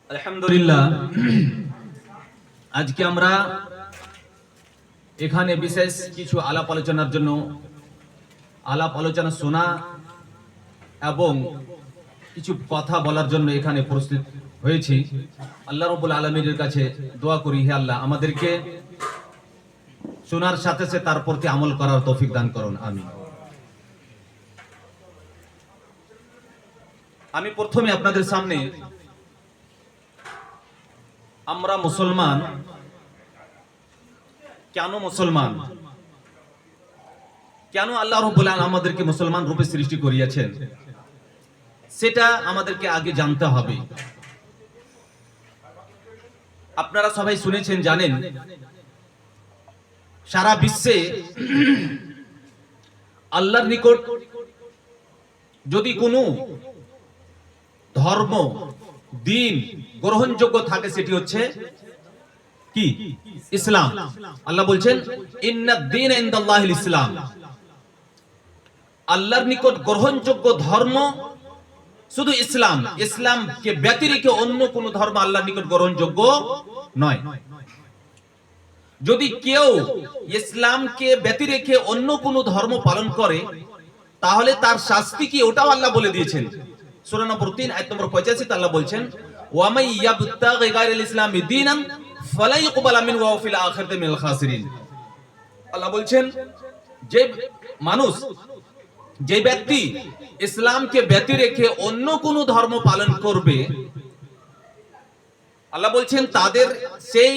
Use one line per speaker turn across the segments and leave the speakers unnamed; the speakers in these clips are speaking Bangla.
আলহামদুলিল্লাহ, আজকে আমরা এখানে বিশেষ কিছু আলাপ আলোচনার জন্য আলাপ আলোচনা শোনা এবং কিছু কথা বলার জন্য এখানে প্রস্তুত হয়েছি। আল্লাহ রাব্বুল আলামিনের কাছে দোয়া করি, হে আল্লাহ আমাদেরকে শোনার সাথে সাথে তার প্রতি আমল করার তৌফিক দান করুন, আমিন। আমি প্রথমে আপনাদের সামনে আমরা মুসলমান, কেন মুসলমান, কেন আল্লাহ রাব্বুল আলামিন আমাদেরকে মুসলমান রূপে সৃষ্টি করিয়েছেন সেটা আমাদেরকে আগে জানতে হবে। আপনারা সবাই শুনেছেন, জানেন, সারা বিশ্বে আল্লাহর নিকট যদি কোনো ধর্ম দিন গ্রহণযোগ্য থাকে সেটি হচ্ছে কি? ইসলাম। আল্লাহ বলছেন ইন্নাদ দীন ইনদাল্লাহিল ইসলাম। আল্লাহর নিকট গ্রহণযোগ্য ধর্ম শুধু ইসলাম। ইসলামকে ব্যতিরেকে অন্য কোন ধর্ম আল্লাহর নিকট গ্রহণযোগ্য নয়। যদি কেউ ইসলামকে ব্যতিরেকে অন্য কোন ধর্ম পালন করে তাহলে তার শাস্তি কি, ওটাও আল্লাহ বলে দিয়েছেন। সূরা নম্বর 3 আয়াত নম্বর 85 আল্লাহ বলছেন ওয়া মাই ইয়াবতাগি গায়রাল ইসলামি দীনান ফালা ইকবালা মিনহু ওয়া ফিল আখিরাতি মিনাল খাসিরিন। আল্লাহ বলছেন যে মানুষ, যে ব্যক্তি ইসলামকে ব্যতি রেখে অন্য কোন ধর্ম পালন করবে, আল্লাহ বলছেন তাদের সেই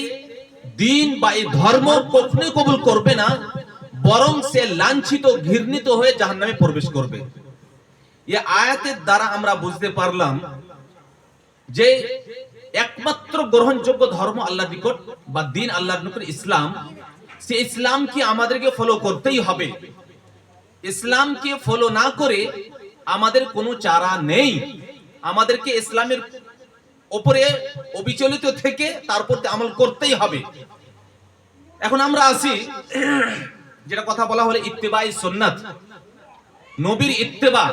দিন বা এই ধর্ম কখনোই কবুল করবে না, বরং সে লাঞ্ছিত ঘৃণিত হয়ে জাহান্নামে প্রবেশ করবে। এই আয়াতের দ্বারা আমরা বুঝতে পারলাম যে একমাত্র গ্রহণযোগ্য ধর্ম আল্লাহর নিকট বা দিন আল্লাহর নিকট ইসলাম। সে ইসলামকে আমাদেরকে ফলো করতেই হবে। ইসলামকে ফলো না করে আমাদের কোনো চারা নেই। আমাদেরকে ইসলামের উপরে অবিচলিত থেকে তারপর আমল করতেই হবে। এখন আমরা আসি যেটা কথা বলা হলো ইত্তেবাই সুন্নাত, নবীর ইত্তেবা।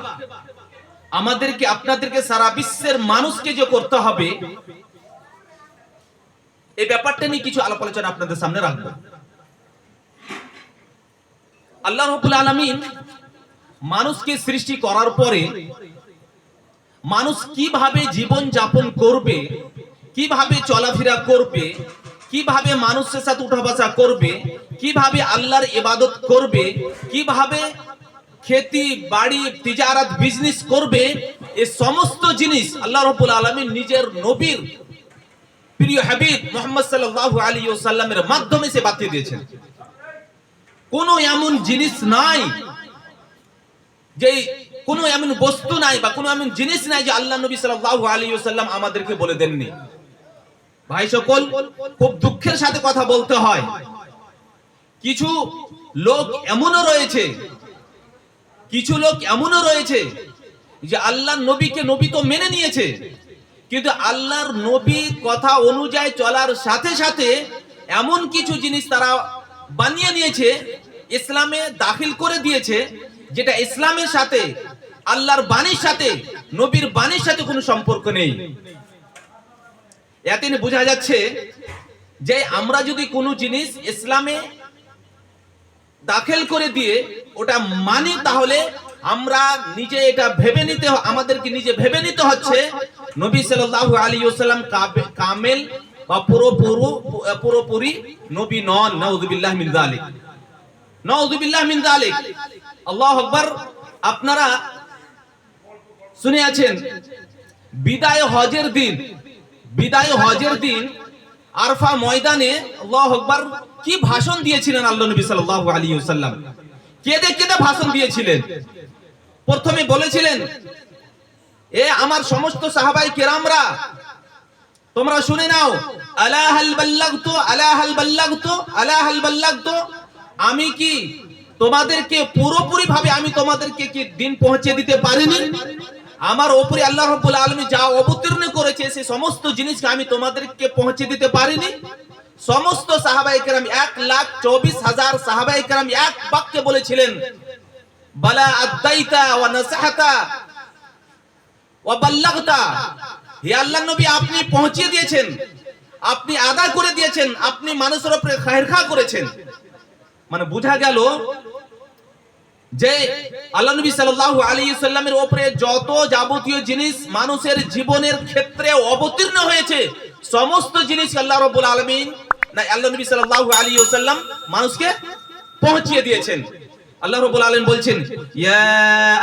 আমাদেরকে, আপনাদেরকে, সারা বিশ্বের মানুষকে যে করতে হবে, এই ব্যাপারটা নিয়ে কিছু আলাপ আলোচনা আপনাদের সামনে রাখবো। আল্লাহ রাব্বুল আলামিন মানুষকে সৃষ্টি করার পরে মানুষ কিভাবে জীবন যাপন করবে, কিভাবে চলাফেরা করবে, কিভাবে মানুষের সাথে উঠা বসা করবে, কিভাবে আল্লাহর ইবাদত করবে, কিভাবে খেতি বাড়ি তিজারত বিজনেস করবে, এই সমস্ত জিনিস আল্লাহ রাব্বুল আলামিন নিজের নবীর প্রিয় হাবিব মুহাম্মদ সাল্লাল্লাহু আলাইহি ওয়াসাল্লামের মাধ্যমে সে বাতিয়ে দিয়েছেন। কোনো এমন জিনিস নাই, যে কোনো এমন বস্তু নাই বা কোনো এমন জিনিস নাই যে আল্লাহ নবী সাল্লাল্লাহু আলাইহি ওয়াসাল্লাম আমাদেরকে বলে দেননি। ভাই সকল, খুব দুঃখের সাথে কথা বলতে হয়, কিছু লোক এমনও রয়েছে, যে আল্লাহর নবীকে নবী তো মেনে নিয়েছে, কিন্তু আল্লাহর নবী কথা অনুযায়ী চলার সাথে সাথে এমন কিছু জিনিস তারা বানিয়ে নিয়েছে, ইসলামে দাখিল করে দিয়েছে, যেটা ইসলামের সাথে, আল্লাহর বাণীর সাথে, নবীর বাণীর সাথে কোনো সম্পর্ক নেই। এতে বোঝা যাচ্ছে যে আমরা যদি কোনো জিনিস ইসলামে দাখিল করে দিয়ে ওটা মানি, তাহলে আমরা নিজে এটা ভেবে নিতে, আমাদেরকে নিজে ভেবে নিতে হচ্ছে নবী সাল্লাল্লাহু আলাইহি ওয়াসাল্লাম কামেল বা পুরোপুরি নবী নন। নাউযুবিল্লাহ মিন যালিক, নাউযুবিল্লাহ মিন যালিক। আল্লাহু আকবার। আপনারা শুনে আছেন বিদায় হজের দিন আরফা ময়দানে আল্লাহু আকবার কি ভাষণ দিয়েছিলেন আল্লাহ নবী সাল্লাল্লাহু আলাইহি ওয়াসাল্লাম। কেঁদে কেঁদে ভাষণ দিয়েছিলেন। প্রথমে বলেছিলেন, এ আমার সমস্ত সাহাবায়ে কেরামরা, তোমরা শুনে নাও, আলা হাল বাল্লাগতু, আলা হাল বাল্লাগতু, আলা হাল বাল্লাগতু। আমি কি তোমাদেরকে পুরোপুরি ভাবে আমি তোমাদেরকে কি দিন পৌঁছে দিতে পারিনি? আমার উপরে আল্লাহ রাব্বুল আলামিন যা অবতীর্ণ করেছে সেই সমস্ত জিনিসকে আমি তোমাদেরকে পৌঁছে দিতে পারিনি? সমস্ত সাহাবায়ে কেরাম 1,24,000 সাহাবায়ে কেরাম এক বাক্যে বলেছিলেন, বালা আদাইতা ওয়া নাসাহাতা ওয়া বাল্লাগতা। হে আল্লাহর নবী, আপনি পৌঁছিয়ে দিয়েছেন, আপনি আদায় করে দিয়েছেন, আপনি মানুষের উপরে খায়রখা করেছেন। মানে বোঝা গেল যে আল্লাহ নবী সাল্লাল্লাহু আলাইহি সাল্লামের উপরে যত যাবতীয় জিনিস মানুষের জীবনের ক্ষেত্রে অবতীর্ণ হয়েছে, সমস্ত জিনিস আল্লাহ রাব্বুল আলামিন না আল্লাহ নবী সাল্লাল্লাহু আলাইহি ওয়াসাল্লাম মানুষকে পৌঁছিয়ে দিয়েছেন। আল্লাহ রাব্বুল আলামিন বলছেন, ইয়া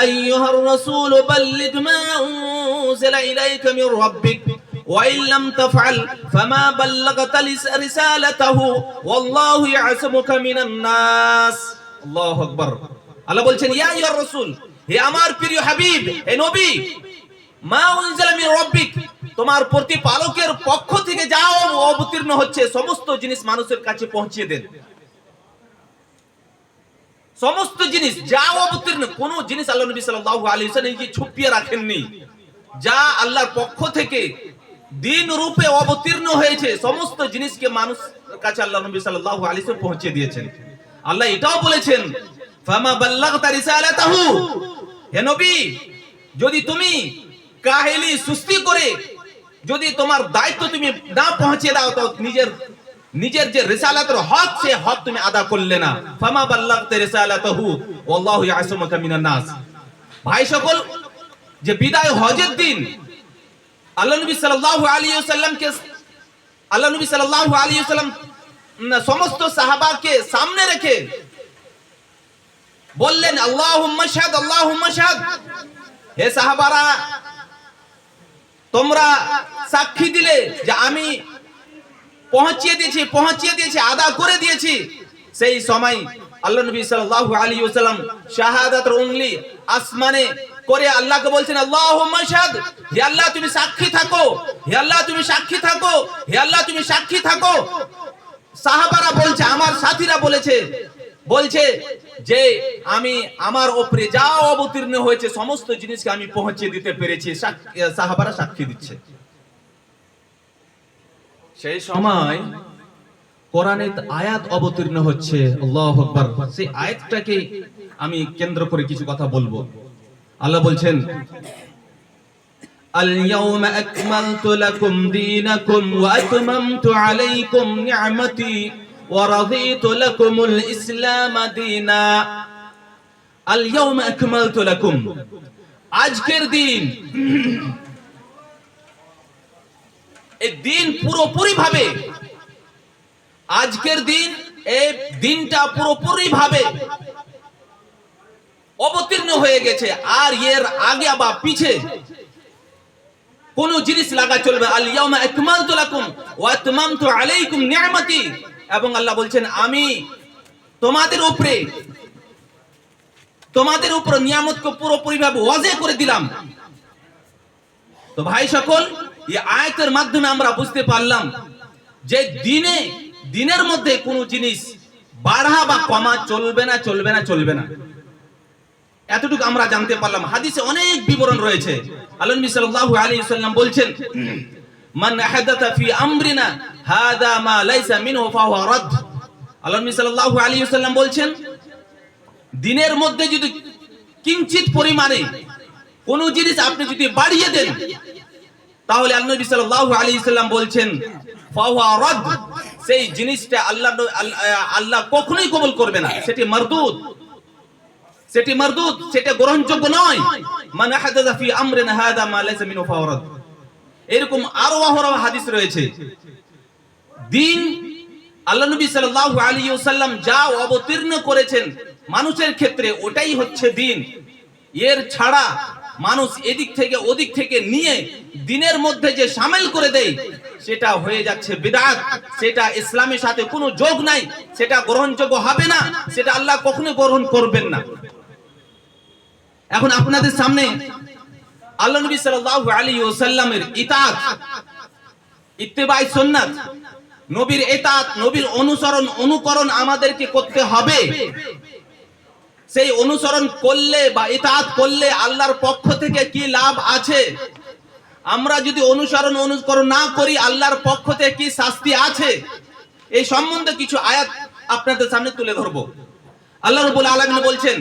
আইয়ুহার রাসূল বাল্লিগ মা উনজিলা ইলাইকা মির রাব্বিক ওয়া ইন লাম তাফআল ফামা বাল্লাগতা রিসালাতাহু ওয়াল্লাহু ইয়াসমুকা মিনান নাস। আল্লাহু আকবার। আল্লাহ বলছেন, ইয়া আইয়ুহার রাসূল, হে আমার প্রিয় হাবিব, হে নবী, মা উনজিলা মির রাব্বিক, তোমার প্রতিপালকের পক্ষ থেকে যা অবতীর্ণ হচ্ছে সমস্ত জিনিস মানুষের কাছে পৌঁছিয়ে দেন। সমস্ত জিনিস যা অবতীর্ণ, কোন জিনিস আল্লাহ নবী সাল্লাল্লাহু আলাইহি ওয়াসাল্লাম নিজে ছুপিয়ে রাখেননি। যা আল্লাহর পক্ষ থেকে দিন রূপে অবতীর্ণ হয়েছে সমস্ত জিনিসকে মানুষের কাছে আল্লাহ নবী সাল্লাল্লাহু আলাইহি ওয়াসাল্লাম পৌঁছে দিয়েছেন। আল্লাহ এটাও বলেছেন, ফামা বাল্লাগতা রিসালাতাহু, হে নবী, যদি তুমি কাহিলি সুস্তি করে যদি তোমার দায়িত্ব তুমি না পৌঁছে দাও তো নিজের যে রিসালাতের হক, সে হক তুমি আদা করলে না। ফামা বাল্লাগতা রিসালাতাহু ওয়াল্লাহু ইয়াসমুকা মিনান নাস। ভাই সকল, যে বিদায় হজের দিন আল্লাহ নবী সাল্লাল্লাহু আলাইহি ওয়াসাল্লাম সমস্ত সাহাবাকে সামনে রেখে বললেন, আল্লাহুম্মা শাহাদ, আল্লাহুম্মা শাহাদ, হে সাহাবারা, তোমরা সাক্ষী দিলে যে আমি পৌঁছিয়ে দিয়েছি, আদা করে দিয়েছি। সেই সময় আল্লাহ নবী সাল্লাল্লাহু আলাইহি ওয়াসাল্লাম শাহাদাতের উংলি আসমানে করে আল্লাহকে বলছেন, আল্লাহুম্মা শাহাদ, হে আল্লাহ তুমি সাক্ষী থাকো, হে আল্লাহ তুমি সাক্ষী থাকো, হে আল্লাহ তুমি সাক্ষী থাকো। সাহাবারা বলছে, আমার সাথীরা বলছে যে আমি আমার উপরে যা অবতীর্ণ হয়েছে সমস্ত জিনিসকে আমি পৌঁছে দিতে পেরেছি। সাহাবারা সাক্ষী দিচ্ছে। সেই সময় কোরআনের আয়াত অবতীর্ণ হচ্ছে, আল্লাহু আকবার। সেই আয়াতটাকে আমি কেন্দ্র করে কিছু কথা বলবো। আল্লাহ বলছেন, আল ইয়াউমা আকমালতু লাকুম দীনাকুম ওয়া আতমামতু আলাইকুম নি'মাতি ওয়া রাদিতু লাকুমুল ইসলাম দীনা। আল ইয়াউমা আকমালতু লাকুম, আজকের দিন, এই দিন পুরোপুরি ভাবে, আজকের দিন, এই দিনটা পুরোপুরি ভাবে অবতীর্ণ হয়ে গেছে। আর এর আগে বা পিছে কোন জিনিস লাগা চলবে। আল ইয়াউমা আকমালতু লাকুম ওয়া আতমামতু আলাইকুম নি'মাতি, এবং আল্লাহ বলছেন আমি তোমাদের উপর নিয়ামতকে পুরোপুরি ভাবে ওয়াজে করে দিলাম। তো ভাই সকল, এই আয়াতের মাধ্যমে আমরা বুঝতে পারলাম যে দিনের মধ্যে কোনো জিনিস বাড়া বা কমা চলবে না। এতটুকু আমরা জানতে পারলাম। হাদিসে অনেক বিবরণ রয়েছে। আল্লাহ নবী সাল্লাল্লাহু আলাইহি ওয়াসাল্লাম বলছেন, মান আহাদাথা ফি আমরিনা হাদা মা লাইসা মিনহু ফাহুয়া রাদ। আল্লাহ নবী সাল্লাল্লাহু আলাইহি ওয়াসাল্লাম বলছেন, দিনের মধ্যে যদি কিঞ্চিত পরিমাণে কোন জিনিস আপনি যদি বাড়িয়ে দেন, তাহলে আল্লাহ নবী সাল্লাল্লাহু আলাইহি ওয়াসাল্লাম বলছেন ফাহুয়া রাদ, সেই জিনিসটা আল্লাহ কখনোই কবুল করবে না। সেটি মারদুদ, সেটা গ্রহণযোগ্য নয়। মান আহাদাথা ফি আমরিনা হাদা মা লাইসা মিনহু ফাহুয়া রাদ। এরকম আরো অহরহ হাদিস রয়েছে। দিন আল্লাহ নবী সাল্লাল্লাহু আলাইহি ওয়াসাল্লাম যা অবতীর্ণ করেছেন মানুষের ক্ষেত্রে, ওটাই হচ্ছে দিন। এর ছাড়া মানুষ এদিক থেকে ওদিক থেকে নিয়ে দিনের মধ্যে যে শামিল করে দেয়, সেটা হয়ে যাচ্ছে বিদআত। সেটা ইসলামের সাথে কোনো যোগ নাই, সেটা গ্রহণযোগ্য হবে না, সেটা আল্লাহ কখনোই গ্রহণ করবেন না। এখন আপনাদের সামনে আল্লাহ নবী সাল্লাল্লাহু আলাইহি ওয়াসাল্লামের ইতাআত, ইত্তিবাই সুন্নাত, নবীর ইতাআত, নবীর অনুকরণ আমাদেরকে করতে হবে। সেই অনুসরণ করলে বা ইতাআত করলে আল্লাহর পক্ষ থেকে কি লাভ আছে, আমরা যদি অনুকরণ না করি আল্লাহর পক্ষ থেকে কি শাস্তি আছে, এই সম্বন্ধে কিছু আয়াত আপনাদের সামনে তুলে ধরব। আল্লাহ রাব্বুল আলামিন বলছেন,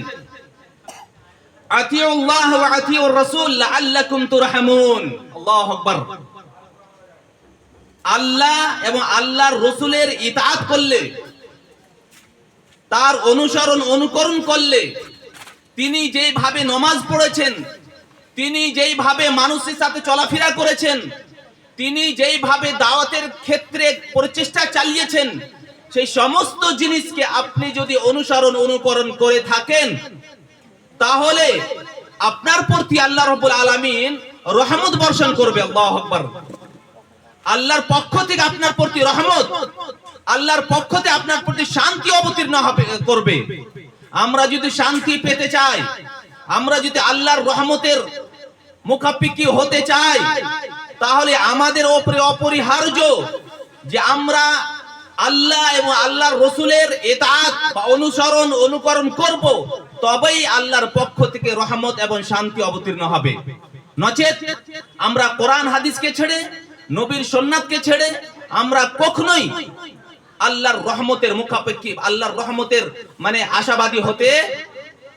আতিউল্লাহ ওয়া আতিউর রাসূল লাআল্লাকুম তুরহামুন। আল্লাহু আকবার। আল্লাহ এবং আল্লাহর রাসূলের ইতাআত করলে, তার অনুকরণ করলে, তিনি যেইভাবে নামাজ পড়েছেন, তিনি যেইভাবে মানুষের সাথে চলাফেরা করেছেন, তিনি যেইভাবে দাওয়াতের ক্ষেত্রে প্রচেষ্টা চালিয়েছেন, সেই সমস্ত জিনিসকে আপনি যদি অনুকরণ করে থাকেন, তাহলে আপনার প্রতি আল্লাহ রাব্বুল আলামিন রহমত বর্ষণ করবে। আল্লাহু আকবার। আল্লাহর পক্ষ থেকে আপনার প্রতি রহমত, আল্লাহর পক্ষ থেকে আপনার প্রতি শান্তি অবতীর্ণ করবে। আমরা যদি শান্তি পেতে চাই, আমরা যদি আল্লাহর রহমতের মুখাপেক্ষী হতে চাই, তাহলে আমাদের উপরে অপরিহার্য যে আমরা আল্লাহ এবং আল্লাহর রাসূলের ইতাআত বা অনুকরণ করব, তবেই আল্লাহর পক্ষ থেকে রহমত এবং শান্তি অবতীর্ণ হবে। নচেত আমরা কোরআন হাদিসকে ছেড়ে, নবীর সুন্নাতকে ছেড়ে আমরা কখনোই আল্লাহর রহমতের মুখাপেক্ষী, আল্লাহর রহমতের মানে আশাবাদী হতে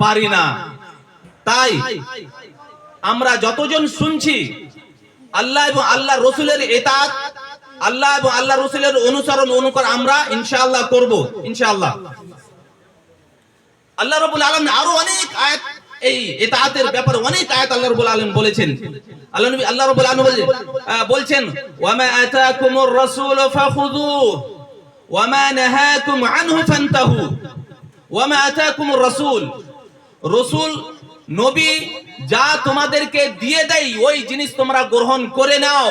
পারি না। তাই আমরা যতজন শুনছি আল্লাহ এবং আল্লাহর রাসূলের ইতাআত, আল্লাহ এবং আল্লাহর রাসূলের অনুকরণ আমরা ইনশাআল্লাহ করব, ইনশাআল্লাহ। আল্লাহ রাব্বুল আলামিন আরো অনেক আয়াত এই ইতাআতের ব্যাপারে অনেক আয়াত আল্লাহ রাব্বুল আলামিন বলেছেন। আল্লাহ রাব্বুল আলামিন বলছেন, ওয়া মা আতাকুমুর রাসূলু ফাখুযুহু ওয়া মা নাহাকুম আনহু ফান্তাহু। ওয়া মা আতাকুমুর রাসূল, রাসূল নবী যা তোমাদেরকে দিয়ে দেয় ওই জিনিস তোমরা গ্রহণ করে নাও।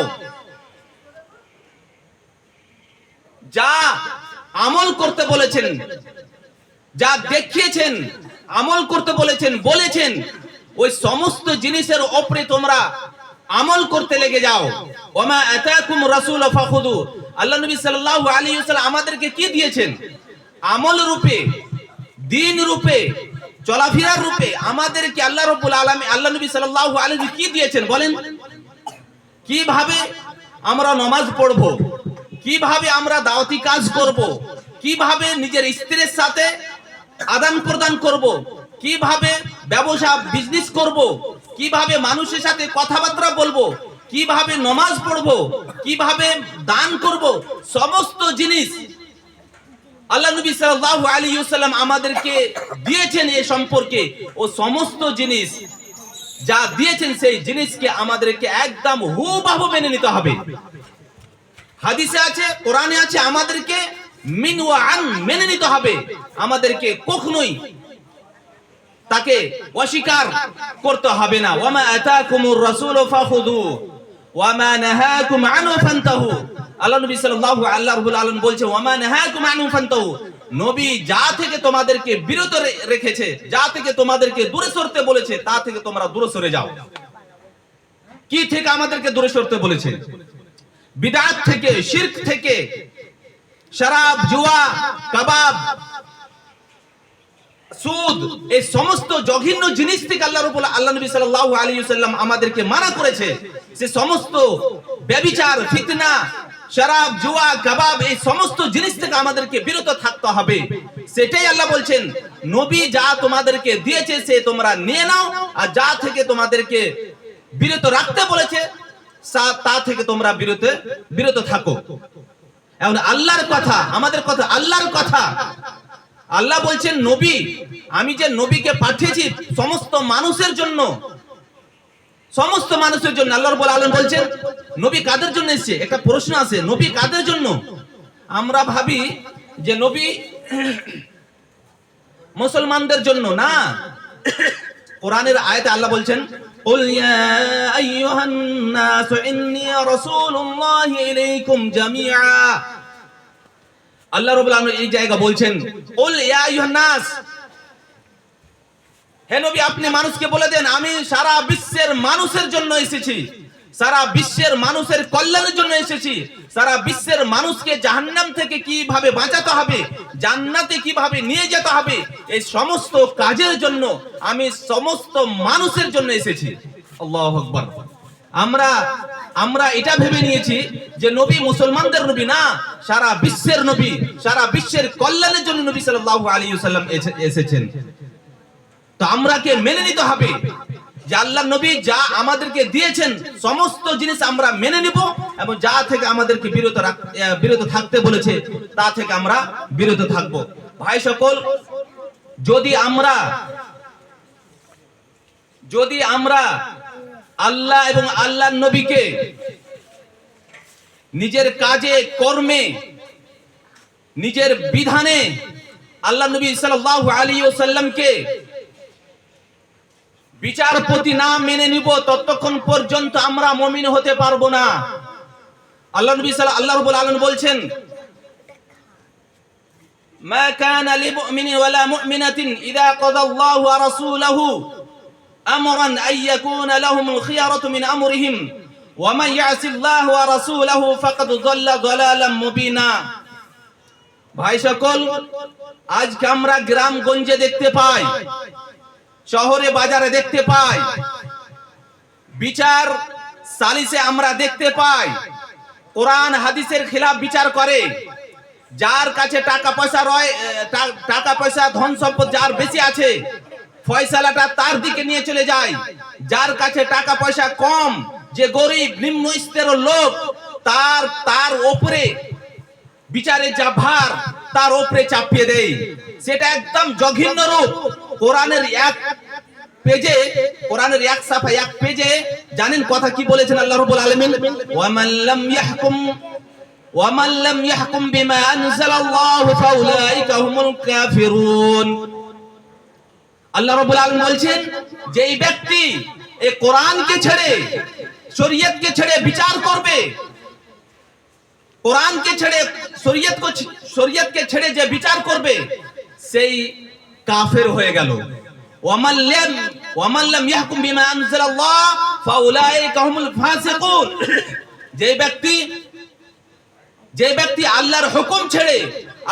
যা আমল করতে বলেছেন, যা দেখিয়েছেন, আমল করতে বলেছেন ওই সমস্ত জিনিসের উপরে তোমরা আমল করতে লেগে যাও। ওমা আতাকুম রাসূল ফাখুদু। আল্লাহ নবী সাল্লাল্লাহু আলাইহি ওয়াসাল্লাম আমাদেরকে কি দিয়েছেন? আমল রূপে, দ্বীন রূপে, চলাফেরার রূপে আমাদেরকে আল্লাহ রাব্বুল আলামিন, আল্লাহ নবী সাল্লাল্লাহু আলাইহি কি দিয়েছেন বলেন? কিভাবে আমরা নামাজ পড়ব, কিভাবে আমরা দাওয়াতি কাজ করব, কিভাবে নিজের স্ত্রীর সাথে আদান প্রদান করব, কিভাবে ব্যবসা বিজনেস করব, কিভাবে মানুষের সাথে কথাবার্তা বলবো, কিভাবে নামাজ পড়ব, কিভাবে দান করব, সমস্ত জিনিস আল্লাহ নবী সাল্লাল্লাহু আলাইহি ওয়াসাল্লাম আমাদেরকে দিয়েছেন। এ সম্পর্কে ও সমস্ত জিনিস যা দিয়েছেন সেই জিনিসকে আমাদেরকে একদম হুবহু মেনে নিতে হবে। হাদিসে আছে, কোরআনে আছে, আমাদেরকে মিন ওয়া আন মেনে নিতে হবে। আমাদেরকে কখনোই তাকে অস্বীকার করতে হবে না। ওয়া মা আতাকুমুর রাসূলু ফাখুযু ওয়া মা নাহাকুম আনহু ফান্তাহু। আল্লাহ নবী সাল্লাল্লাহু আল্লাহ রাব্বুল আলামিন বলছে, ওয়া মা নাহাকুম আনহু ফান্তাহু। নবী যা থেকে তোমাদেরকে বিরত রেখেছে, যা থেকে তোমাদেরকে দূরে সরতে বলেছে, তা থেকে তোমরা দূরে সরে যাও। কি থেকে আমাদেরকে দূরে সরতে বলেছে? বিদআত থেকে, শিরক থেকে, শরাব, জুয়া, কাবাব, সুদ, এই সমস্ত জঘন্য জিনিস থেকে আল্লাহ নবী সাল্লাল্লাহু আলাইহি ওয়াসাল্লাম আমাদেরকে মানা করেছে। সে সমস্ত ব্যভিচার, ফিতনা, শরাব, জুয়া, কাবাব, এই সমস্ত জিনিস থেকে আমাদেরকে বিরত থাকতে হবে। সেটাই আল্লাহ বলছেন, নবী যা তোমাদেরকে দিয়েছে সে তোমরা নিয়ে নাও, আর যা থেকে তোমাদেরকে বিরত রাখতে বলেছে তা থেকে তোমরা বিরত থাকো। এখন আল্লাহর কথা, আমাদের কথা, আল্লাহর কথা। আল্লাহ বলছেন, নবী, আমি যে নবীকে পাঠিয়েছি সমস্ত মানুষের জন্য, সমস্ত মানুষের জন্য। আল্লাহ রাব্বুল আলামিন বলছেন, নবী কাদের জন্য এসেছে? একটা প্রশ্ন আছে, নবী কাদের জন্য? আমরা ভাবি যে নবী মুসলমানদের জন্য না। কোরআনের আয়াতে আল্লাহ বলছেন, কুল ইয়া আইয়ুহান নাস ইন্নী রাসূলুল্লাহি ইলাইকুম জামিআ। আল্লাহ রাব্বুল আলামিন এই জায়গা বলছেন, কুল ইয়া আইয়ুহান নাস, হে নবী আপনি মানুষকে বলে দেন আমি সারা বিশ্বের মানুষের জন্য এসেছি, সারা বিশ্বের মানুষের কল্যাণের জন্য এসেছি, সারা বিশ্বের মানুষকে জাহান্নাম থেকে কিভাবে বাঁচাতে হবে, জান্নাতে কিভাবে নিয়ে যেতে হবে, এই সমস্ত কাজের জন্য আমি সমস্ত মানুষের জন্য এসেছি। আল্লাহু আকবার। আমরা এটা ভেবে নিয়েছি যে নবী মুসলমানদের নবী না, সারা বিশ্বের নবী, সারা বিশ্বের কল্যাণের জন্য নবী সাল্লাল্লাহু আলাইহি ওয়াসাল্লাম এসেছেন। তো আমরাকে মেনে নিতে হবে যে আল্লাহ নবী যা আমাদেরকে দিয়েছেন সমস্ত জিনিস আমরা মেনে নিব, এবং যা থেকে আমাদেরকে বিরত থাকতে বলেছে তা থেকে আমরা বিরত থাকব। ভাই সকল, যদি আমরা আল্লাহ এবং আল্লাহর নবীকে নিজের কাজে কর্মে নিজের বিধানে আল্লাহ নবী সাল্লাল্লাহু আলাইহি ওয়াসাল্লামকে বিচারপতি না মেনে নিব, ততক্ষণ পর্যন্ত আমরা মুমিন হতে পারবো না। আল্লাহ রাব্বুল আলামিন বলছেন, মা কানা লিমুমিনিন ওয়ালা মুমিনাতিন ইযা কাদাল্লাহু ওয়া রাসূলুহু আমরান আইয়াকুনা লাহুমুল খিয়ারাতু মিন আমরিহিম ওয়া মান ইয়াসিল্লাহু ওয়া রাসূলুহু ফাকাদ যাল্লা যালালাম মুবিনা। ভাই সকল, আজকে আমরা গ্রামগঞ্জে দেখতে পাই, শহরে বাজারে দেখতে পাই, বিচার সালিসে আমরা দেখতে পাই কোরআন হাদিসের খিলাফ বিচার করে। যার কাছে টাকা পয়সা ধন সম্পদ যার বেশি আছে, ফয়সালাটা তার দিকে নিয়ে চলে যায়। যার কাছে টাকা পয়সা কম, যে গরিব নিম্ন স্তরের লোক, তার উপরে বিচারের যা ভার তার উপরে চাপিয়ে দেয়। সেটা একদম জঘন্য রূপ। কোরআনের এক সাফা এক পেজে জানেন কথা কি বলেছেন আল্লাহ রাব্বুল আলামিন? ওয়ামান লাম ইয়াহকুম বিমা আনজালাল্লাহু ফাউলাইকা হুমুল কাফিরুন। আল্লাহ রাব্বুল আলামিন বলছেন, যেই ব্যক্তি এই কোরআনকে ছেড়ে শরীয়তকে ছেড়ে বিচার করবে, কোরআনকে ছেড়ে শরীয়তকে ছেড়ে যে বিচার করবে, সেই কাফের হয়ে গেল। ওয়ামান লাম ইয়াহকুম বিমা আনজালাল্লাহ ফাউলাইকা হুমুল ফাসিকুন। যে ব্যক্তি আল্লাহর হুকুম ছেড়ে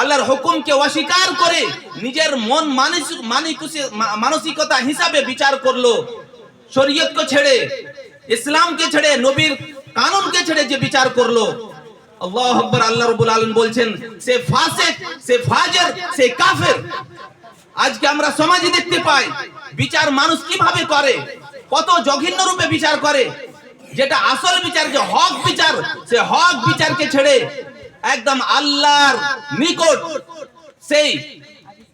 আল্লাহর হুকুমকে অস্বীকার করে নিজের মন মানসিকতা হিসাবে বিচার করলো, শরীয়তকে ছেড়ে, ইসলামকে ছেড়ে, নবীর কানুনকে ছেড়ে যে বিচার করলো, আল্লাহু আকবার, আল্লাহ রাব্বুল আলামিন বলছেন সে ফাসিক, সে ফাজির, সে কাফের। আজকে আমরা সমাজে দেখতে পাই বিচার মানুষ কিভাবে করে, কত জঘন্য রূপে বিচার করে। যেটা আসল বিচার, যে হক বিচার, সে হক বিচারকে ছেড়ে একদম আল্লাহর নিকট সেই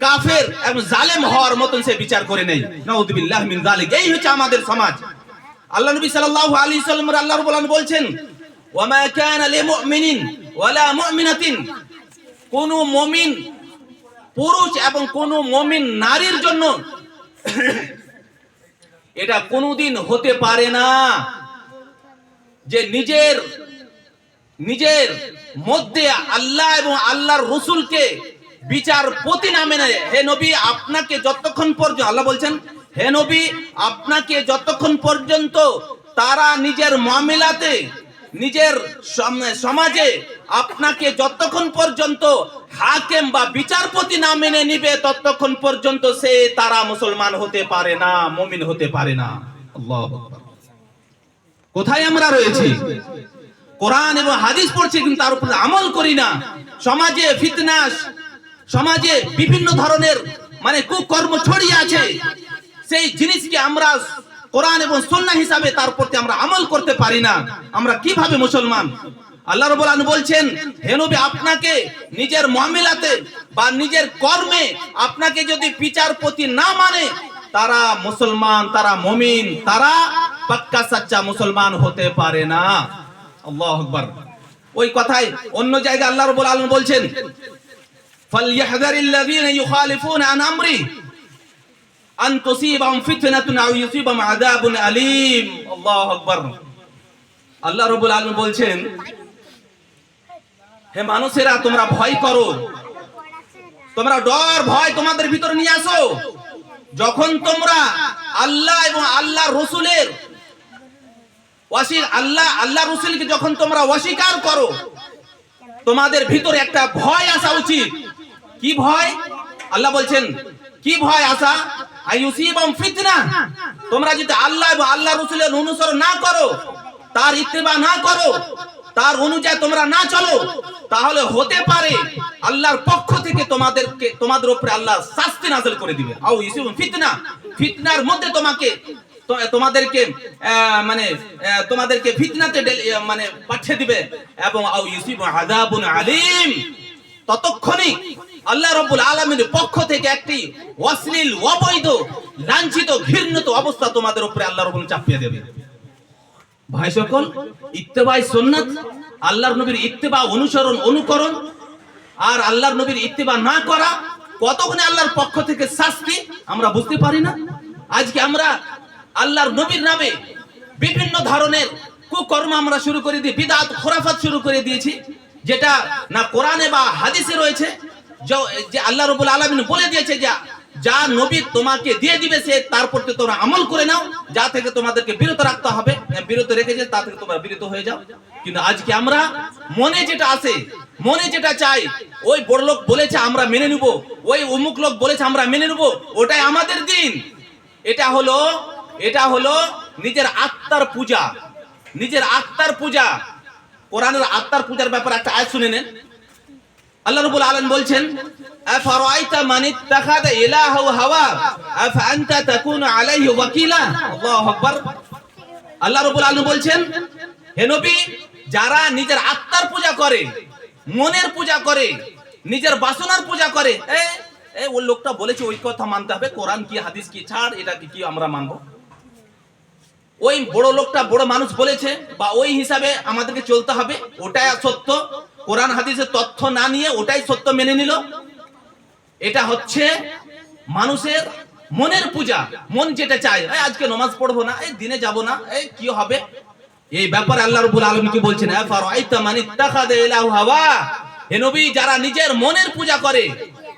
কাফের এবং জালেম হওয়ার মতন সে বিচার করে নেই। নাউযুবিল্লাহি মিন যালিক। এই হচ্ছে আমাদের সমাজ। আল্লাহ নবী সাল্লাল্লাহু আলাইহি ওয়াসাল্লাম আল্লাহ রাব্বুল আলামিন বলছেন, ওয়া মা কানা লিমুমিনিন ওয়ালা মুমিনাতিন, কোন মুমিন পুরুষ এবং কোন মুমিন নারীর জন্য এটা কোনোদিন হতে পারে না যে নিজের মধ্যে আল্লাহ এবং আল্লাহর রাসূলকে বিচারপতি না মেনে, হে নবী আপনাকে যতক্ষণ পর্যন্ত, আল্লাহ বলছেন, হে নবী আপনাকে যতক্ষণ পর্যন্ত তারা নিজের মামলাতে, নিজের সমাজে আপনাকে যতক্ষণ পর্যন্ত হাকিম বা বিচারপতি না মেনে নিবে, ততক্ষণ পর্যন্ত তারা মুসলমান হতে পারে না, মুমিন হতে পারে না। আল্লাহু আকবার। কোথায় আমরা রয়েছি? কোরআন এবং হাদিস পড়ছি কিন্তু তার উপর আমল করি না। সমাজে ফিতনা, সমাজে বিভিন্ন ধরনের কুকর্ম ছড়িয়ে আছে, সেই জিনিসকে আমরা কোরআন এবং সুন্নাহ হিসাবে তার প্রতি আমরা আমল করতে পারি না। আমরা কিভাবে মুসলমান? আল্লাহ রাব্বুল আলামিন বলছেন, হে নবী আপনাকে নিজের মুআমালাতে বা নিজের কর্মে আপনাকে যদি বিচারপতি না মানে, তারা মুসলমান, তারা মুমিন, তারা পাক্কা সচ্চা মুসলমান হতে পারে না। আল্লাহু আকবার। ওই কথাই অন্য জায়গায় আল্লাহ রাব্বুল আলামিন বলছেন, ফালইহযারিল্লাযীনা ইউখালিফুনা আন আমরি আন তুসিবাহুম ফিতনাতুন আও ইউসিবাহুম আযাবুন আলীম। আল্লাহু আকবার। আল্লাহ রাব্বুল আলামিন বলছেন, হে মানুষেরা তোমরা ভয় করো, তোমরা ডর ভয় তোমাদের ভিতরে নিয়ে আসো। যখন তোমরা আল্লাহ এবং আল্লাহর রাসূলের আল্লাহ রাসূলকে যখন তোমরা অস্বীকার করো, তোমাদের ভিতরে একটা ভয় আসা উচিত। কি ভয়? আল্লাহ বলছেন কি ভয় আসা? আইয়ুসিবাহুম ফিতনা। তোমরা যদি আল্লাহ এবং আল্লাহর রাসূলের অনুসরণ না করো, তার ইত্তেবা না করো, তার অনুযায়ী তোমরা না চলো, তাহলে হতে পারে আল্লাহর পক্ষ থেকে তোমাদের উপরে আল্লাহ শাস্তি নাযিল করে দিবে। আও ইসিব ফিতনা, ফিতনার মধ্যে তোমাদেরকে ফিতনাতে মানে পাঠিয়ে দিবে, এবং আও ইসিব আযাবুন আলীম, ততক্ষণে আল্লাহ রাব্বুল আলামিনের পক্ষ থেকে একটি অশ্লীল, অবৈধ, লাঞ্ছিত, ঘৃণিত অবস্থা তোমাদের উপরে আল্লাহ রাব্বুল চাপিয়ে দেবে। ভাই সকল, ইত্তেবাই সুন্নাত, আল্লাহর নবীর ইত্তেবা, অনুসরণ, অনুকরণ, আর আল্লাহর নবীর ইত্তেবা না করা, কতক্ষণে আল্লাহর পক্ষ থেকে শাস্তি আমরা বুঝতে পারি না। আজকে আমরা আল্লাহর নবীর নামে বিভিন্ন ধরনের কুকর্ম আমরা শুরু করে দিই, বিদআত, খুরাফাত শুরু করে দিয়েছি, যেটা না কোরআনে বা হাদিসে রয়েছে। যে আল্লাহ রাব্বুল আলামিন বলে দিয়েছে যে যা নবী তোমাকে দিয়ে দিবে সে তার প্রতি তোমরা আমল করে নাও, যা থেকে তোমাদেরকে বিরত রাখতে হবে, বিরত রেখেছে তা থেকে তোমরা বিরত হয়ে যাও। কিন্তু আজকে আমরা মনে যেটা আছে, মনে যেটা চাই, ওই বড় লোক বলেছে আমরা মেনে নেব, ওই অমুক লোক বলেছে আমরা মেনে নেব, ওটাই আমাদের দিন। এটা হলো নিজের আত্মার পূজা, নিজের আত্মার পূজা। কোরআনের আত্মার পূজার ব্যাপারে একটা আয়াত শুনে নেন। আল্লাহ রাব্বুল আলামিন বলছেন, আফরাআইতা মান ইত্তাখাযা ইলাহু হাওয়া আফা আনতা তাকুনু আলাইহি ওয়াকিলা। আল্লাহু আকবার। আল্লাহ রাব্বুল আলামিন বলছেন, হে নবী, যারা নিজের আত্মার পূজা করে, মনের পূজা করে, নিজের বাসনার পূজা করে, ওই লোকটা বলেছে ওই কথা মানতে হবে, কোরআন কি হাদিস কি ছাড়, এটা কি আমরা মানবো? ওই বড় লোকটা, বড় মানুষ বলেছে, বা ওই হিসাবে আমাদেরকে চলতে হবে, ওটাই সত্য। কোরআন হাদিসের তথ্য না নিয়ে ওটাই সত্য মেনে নিল। এটা হচ্ছে মানুষের মনের পূজা। মন যেটা চায়, আজকে নামাজ পড়বো না, দিনে যাব না, কি হবে, এই ব্যাপারে আল্লাহ রাব্বুল আলামিন কি বলছেন, আফরাআইতা মান ইত্তাখাযা ইলাহু হাওয়া। হে নবী, যারা নিজের মনের পূজা করে,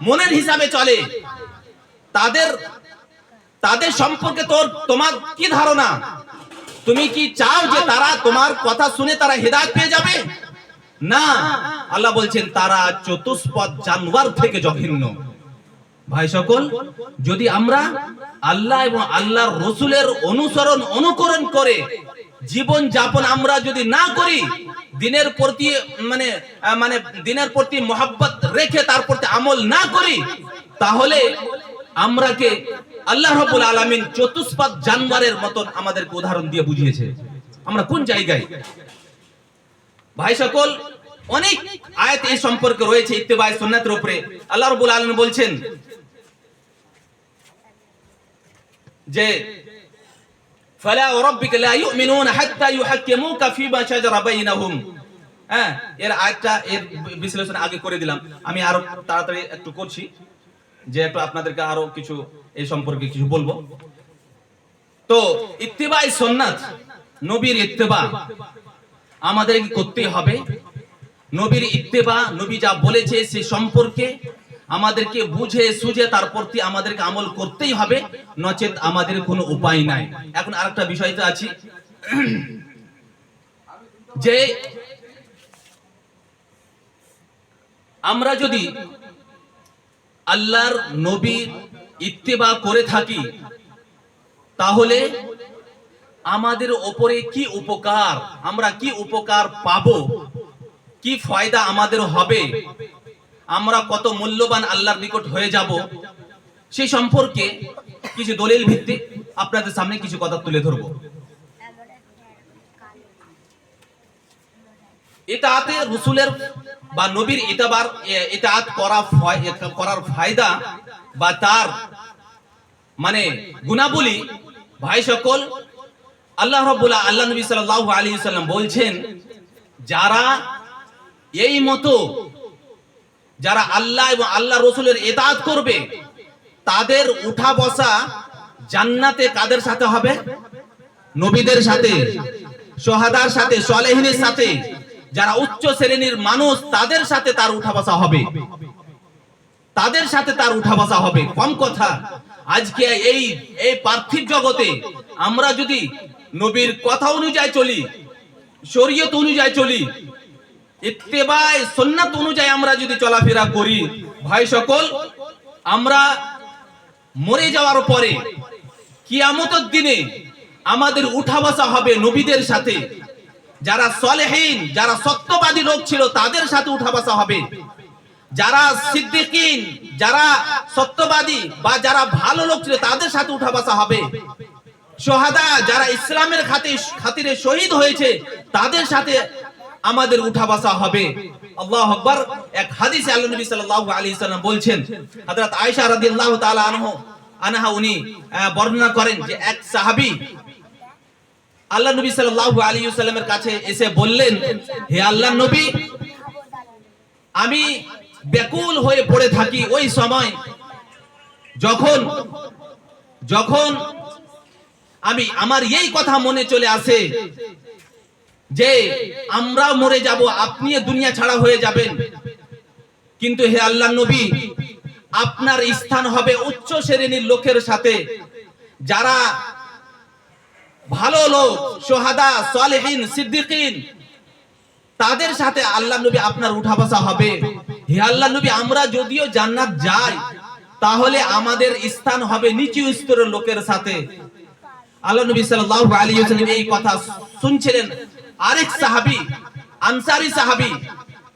মনের হিসাবে চলে, তাদের সম্পর্কে তোমার কি ধারণা? তুমি কি চাও যে তারা তোমার কথা শুনে তারা হেদায়েত পেয়ে যাবে? না, আল্লাহ বলছেন তারা চতুষ্পদ জানোয়ার থেকে জঘন্য। ভাই সকল, যদি আমরা আল্লাহ এবং আল্লাহর রাসূলের অনুসরণ, অনুকরণ করে জীবন যাপন আমরা যদি না করি, দিনের প্রতি মহব্বত রেখে তার প্রতি আমল না করি, তাহলে আমরাকে আল্লাহ রাব্বুল আলামিন চতুষ্পদ জানোয়ারের মতন আমাদেরকে উদাহরণ দিয়ে বুঝিয়েছে। আমরা কোন জায়গায়? ভাই সকল, অনেক আয়াত এই সম্পর্কে রয়েছে ইত্তেবাই সুন্নাতের উপরে। আল্লাহ রাব্বুল আলামিন বলছেন যে ফালা ওয়ারাব্বিকা লা ইউমিনুনা হাত্তা ইউহাক্কিমুকা ফিমা শাজারা বাইনাহুম। এর আয়াতটা, এর বিশ্লেষণ আগে করে দিলাম, আমি আরো তাড়াতাড়ি একটু করছি, যে একটু আপনাদেরকে আরো কিছু এই সম্পর্কে কিছু বলবো। তো ইত্তেবাই সুন্নাত, নবীর ইত্তেবা আমাদের কি করতেই হবে। নবীর ইত্তেবা, নবী যা বলেছে সে সম্পর্কে আমাদেরকে বুঝে সুঝে তার প্রতি আমাদেরকে আমল করতেই হবে, নচেত আমাদের কোনো উপায় নাই। এখন আরেকটা বিষয়তে আছি, যে আমরা যদি আল্লাহর নবীর ইত্তেবা করে থাকি, তাহলে আমাদের উপরে কি উপকার, আমরা কি উপকার পাবো, কি ফায়দা আমাদের হবে, আমরা কত মূল্যবান আল্লাহর নিকট হয়ে যাব, সেই সম্পর্কে কিছু দলিল ভিত্তিক আপনাদের সামনে কিছু কথা তুলে ধরবো। ইতাআতে রাসূলের বা নবীর ইতাআত করার ফায়দা বা তার গুণাবলী। ভাই সকল, আল্লাহ নবী সাল্লাল্লাহু আলাইহি ওয়াসাল্লাম বলছেন, যারা এই মতো যারা আল্লাহ এবং আল্লাহ রাসূলের ইতাআত করবে, তাদের উঠা বসা জান্নাতে কাদের সাথে হবে? নবীদের সাথে, শহাদার সাথে, সালেহিনের সাথে। যারা উচ্চ শ্রেণীর মানুষ, তাদের সাথে তার উঠা বসা হবে, তাদের সাথে তার উঠা বসা হবে। কম কথা, আজকে এই পার্থিব জগতে আমরা যদি নবীর কথা অনুযায়ী চলি, শরীয়ত অনুযায়ী চলি, ইত্তেবায়ে সুন্নাত অনুযায়ী আমরা যদি চলাফেরা করি, ভাই সকল, আমরা মরে যাওয়ার পরে কিয়ামতের দিনে আমাদের উঠা বসা হবে নবীদের সাথে। যারা সলেহীন, যারা সত্যবাদী লোক ছিল তাদের সাথে উঠা বসা হবে। যারা সিদ্দিকিন, যারা সত্যবাদী বা যারা ভালো লোক ছিল তাদের সাথে উঠা বসা হবে। শহাদা, যারা ইসলামের খাতিরে শহীদ হয়েছে তাদের সাথে আমাদের উঠা বসা হবে। আল্লাহু আকবার। এক হাদিসে আল্লাহ নবী সাল্লাল্লাহু আলাইহি সাল্লাম বলছেন, হযরত আয়েশা রাদিয়াল্লাহু তাআলা আনহা উনি বর্ণনা করেন যে এক সাহাবী আল্লাহ নবী সাল্লাল্লাহু আলাইহি ওয়াসাল্লামের কাছে এসে বললেন, হে আল্লাহর নবী, আমি ব্যাকুল হয়ে পড়ে থাকি ওই সময় যখন আমি আমার এই কথা মনে চলে আসে যে আমরা মরে যাব, আপনি দুনিয়া ছাড়া হয়ে যাবেন, কিন্তু হে আল্লাহর নবী, আপনার স্থান হবে উচ্চ শ্রেণীর লোকের সাথে, যারা ভালো লোক, শহাদা, সালেহীন, সিদ্দিকিন, তাদের সাথে আল্লাহ নবী আপনার উঠা বসা হবে। হে আল্লাহ নবী, আমরা যদিও জান্নাত যাই তাহলে আমাদের স্থান হবে নিচু স্তরের লোকের সাথে। আল্লাহ নবী সাল্লাল্লাহু আলাইহি ওয়াসাল্লাম এই কথা শুনছিলেন। আরেক সাহাবী, আনসারী সাহাবী,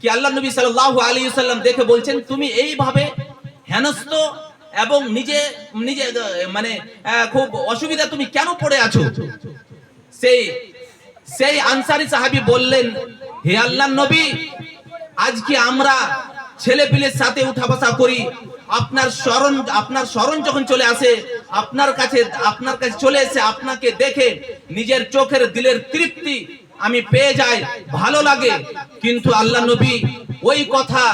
কি আল্লাহ নবী সাল্লাল্লাহু আলাইহি ওয়াসাল্লাম দেখে বলছেন, তুমি এইভাবে হেনস্থ এবং নিজে মানে খুব অসুবিধা তুমি কেন পড়ে আছো? সেই আনসারী সাহাবী বললেন, হে আল্লাহর নবী, আজকে আমরা ছেলে পিলের সাথে উঠা বসা করি, আপনার স্মরণ যখন চলে আসে, আপনার কাছে চলে এসে আপনাকে দেখে নিজের চোখের দিলের তৃপ্তি আমি পেয়ে যাই, ভালো লাগে। কিন্তু আল্লাহ নবী, ওই কথা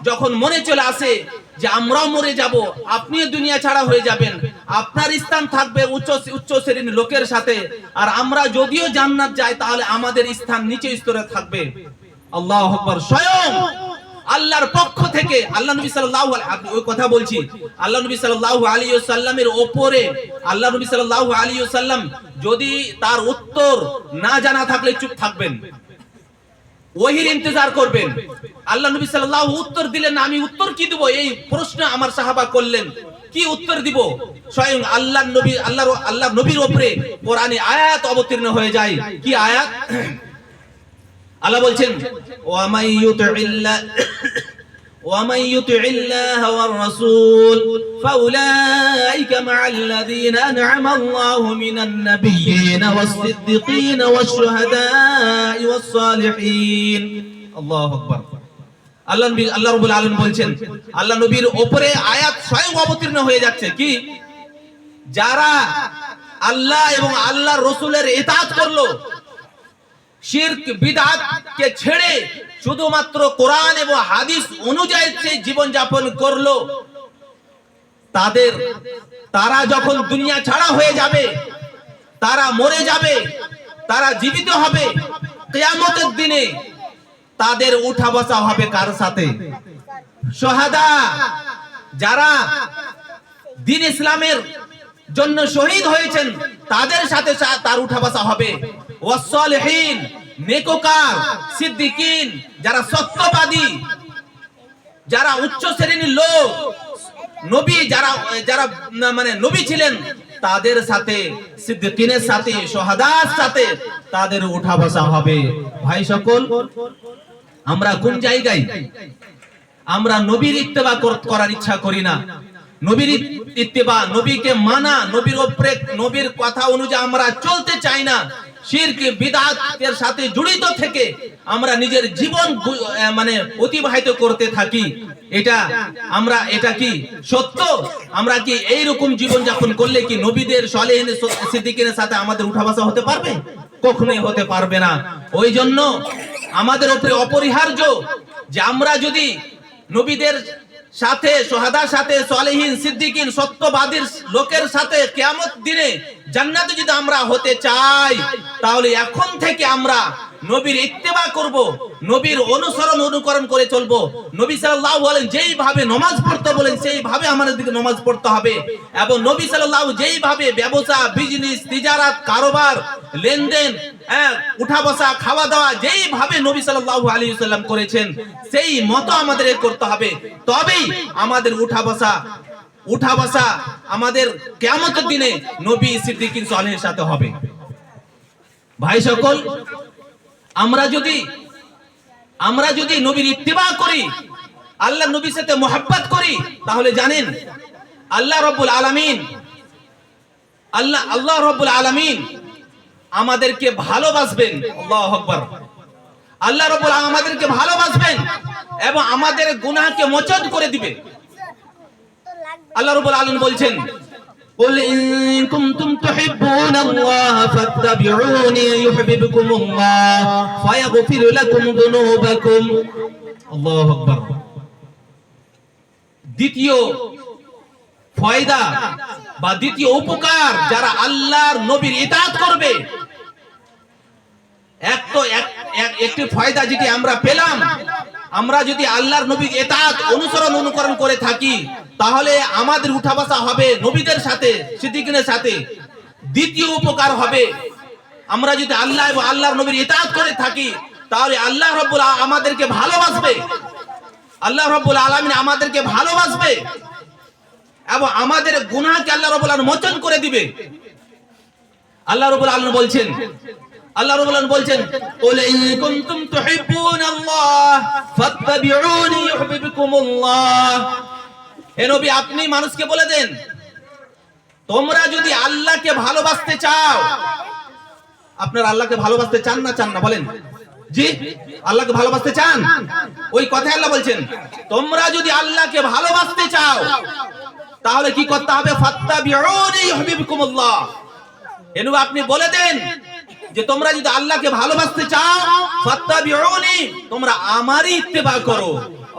যখন মনে চলে আসে যে আমরাও মরে যাব, আপনিও দুনিয়া ছাড়া হয়ে যাবেন, আপনার স্থান থাকবে উচ্চ শ্রেণীর লোকের সাথে, আর আমরা যদিও জান্নাত যাই তাহলে আমাদের স্থান নিচে স্তরে থাকবে। আল্লাহু আকবার। স্বয়ং আল্লাহর পক্ষ থেকে আল্লাহ নবী সাল্লাল্লাহু ওই কথা বলছি, আল্লাহ নবী সাল্লাল্লাহু আলাইহি ওয়াসাল্লামের উপরে আল্লাহ নবী সাল্লাল্লাহু আলাইহি ওয়াসাল্লাম যদি তার উত্তর না জানা থাকলে চুপ থাকবেন, ওহির ইন্তজার করবেন। আল্লাহ নবী সাল্লাল্লাহু উত্তর দিলেন না, আমি উত্তর কি দেব, এই প্রশ্ন আমার সাহাবা করলেন, কি উত্তর দিব? স্বয়ং আল্লাহ নবীর উপরে কোরআনে আয়াত অবতীর্ণ হয়ে যায়। কি আয়াত? আল্লাহ বলছেন, ومن يطع الله والرسول فأولئك مع الذين أنعم الله من النبيين والصديقين والشهداء والصالحين। الله أكبر। আল্লাহ রাব্বুল আলামিন বলছেন, আল্লাহ নবীর উপরে আয়াত স্বয়ং অবতীর্ণ হয়ে যাচ্ছে, কি যারা আল্লাহ এবং আল্লাহর রাসূলের ইতাআত করলো, শিরক বিদআত কে ছেড়ে শুধুমাত্র কোরআন এবং হাদিস অনুযায়ী জীবন যাপন করলো, তারা যখন দুনিয়া ছাড়া হয়ে যাবে, তারা মরে যাবে, তারা জীবিত হবে, কিয়ামতের দিনে তাদের উঠা বসা হবে কার সাথে? শহাদা, যারা দ্বীন ইসলামের জন্য শহীদ হয়েছেন তাদের সাথে তার উঠা বসা হবে। ওয়াসসালিহিন, নেককার, সিদ্দিকিন, যারা সত্যবাদী, যারা উচ্চ শ্রেণীর লোক, নবী, যারা মানে নবী ছিলেন, তাদের সাথে, সিদ্দিকিনের সাথে, শহাদার সাথে তাদের উঠা বসা হবে। ভাই সকল, আমরা কোন জায়গায় আমরা নবীর ইত্তেবা করার ইচ্ছা করি না, নবীর ইত্তেবা, নবীকে মানা, নবীর উপরে নবীর কথা অনুযায়ী আমরা চলতে চাই না, শিরক বিদআতের সাথে জড়িত থেকে আমরা নিজের জীবন মানে অতিবাহিত করতে থাকি। এটা কি সত্য? আমরা কি এই রকম জীবন যাপন করলে কি নবীদের, সালেহীন, সিদ্দিকিনের সাথে আমাদের উঠা বসা হতে পারবে? কখনোই হতে পারবে না। ওই জন্য আমাদের উপরে অপরিহার্য যে আমরা যদি নবীদের সাথে, শহাদার সাথে, সালেহীন, সিদ্দিকিন, সত্যবাদীর লোকের সাথে কিয়ামত দিনে জান্নাতে যদি আমরা হতে চাই, তাহলে এখন থেকে আমরা নবীর ইত্তেবা করব, নবীর অনুকরণ করে চলবো। নবী সাল্লাল্লাহু আলাইহি যেইভাবে নামাজ পড়তে বলেন সেইভাবে আমাদের দিকে নামাজ পড়তে হবে, এবং নবী সাল্লাল্লাহু যেইভাবে ব্যবসা, বিজনেস, তিজারাত, কারোবার, লেনদেন, উঠা বসা, খাওয়া দাওয়া যেইভাবে নবী সাল্লাল্লাহু আলাইহি ওয়াসাল্লাম করেছেন সেই মতো আমাদের করতে হবে। তবেই আমাদের উঠা বসা আমাদের কিয়ামতের দিনে নবী, সিদ্দিকিন, সালেহীনের সাথে হবে। ভাই সকল, আমরা যদি নবীর ইত্তিবা করি, আল্লাহ নবীর সাথে মোহাব্বত করি, তাহলে জানেন আল্লাহ রাব্বুল আলামিন আমাদেরকে ভালোবাসবেন। আল্লাহু আকবার। আল্লাহ রাব্বুল আলামিন আমাদেরকে ভালোবাসবেন এবং আমাদের গুনাহকে মোচন করে দিবে। আল্লাহ রাব্বুল আলামিন বলছেন, قل إن كنتم تحبون الله فاتبعوني يحببكم الله ويغفر لكم ذنوبكم। الله أكبر। দ্বিতীয় ফায়দা বা দ্বিতীয় উপকার, যারা আল্লাহর নবীর ইতাআত করবে, একটি ফায়দা যেটি আমরা পেলাম, আমরা যদি আল্লাহর নবীর ইতাআত অনুকরণ করে থাকি, তাহলে আমাদের উঠা বসা হবে নবীদের সাথে, সিদ্দিকীনের সাথে। দ্বিতীয় উপকার হবে, আমরা যদি আল্লাহ এবং আল্লাহর নবীর ইতাআত করে থাকি, তাহলে আল্লাহ রাব্বুল আমাদেরকে ভালোবাসবে, আল্লাহ রাব্বুল আলামিন আমাদেরকে ভালোবাসবে এবং আমাদের গুনাহকে আল্লাহ রাব্বুল আলামিন মোচন করে দিবে। আল্লাহ রাব্বুল আলামিন বলছেন, قل إن كنتم تحبون الله فاتبعوني يحببكم الله। হে নবী, আপনি মানুষকে বলে দেন, তোমরা যদি আল্লাহকে ভালোবাসতে চাও, আপনারা আল্লাহকে ভালোবাসতে চান না বলেন? জি, আল্লাহকে ভালোবাসতে চান। ওই কথাই আল্লাহ বলছেন, তোমরা যদি আল্লাহকে ভালোবাসতে চাও, তাহলে কি করতে হবে? ফাত্তাবিউনি ইউহিব্বুকুমুল্লাহ। হে নবী, আপনি বলে দেন যে তোমরা যদি আল্লাহকে ভালোবাসতে চাও, ফাত্তাবিউনি, তোমরা আমারই ইত্তেবা করো।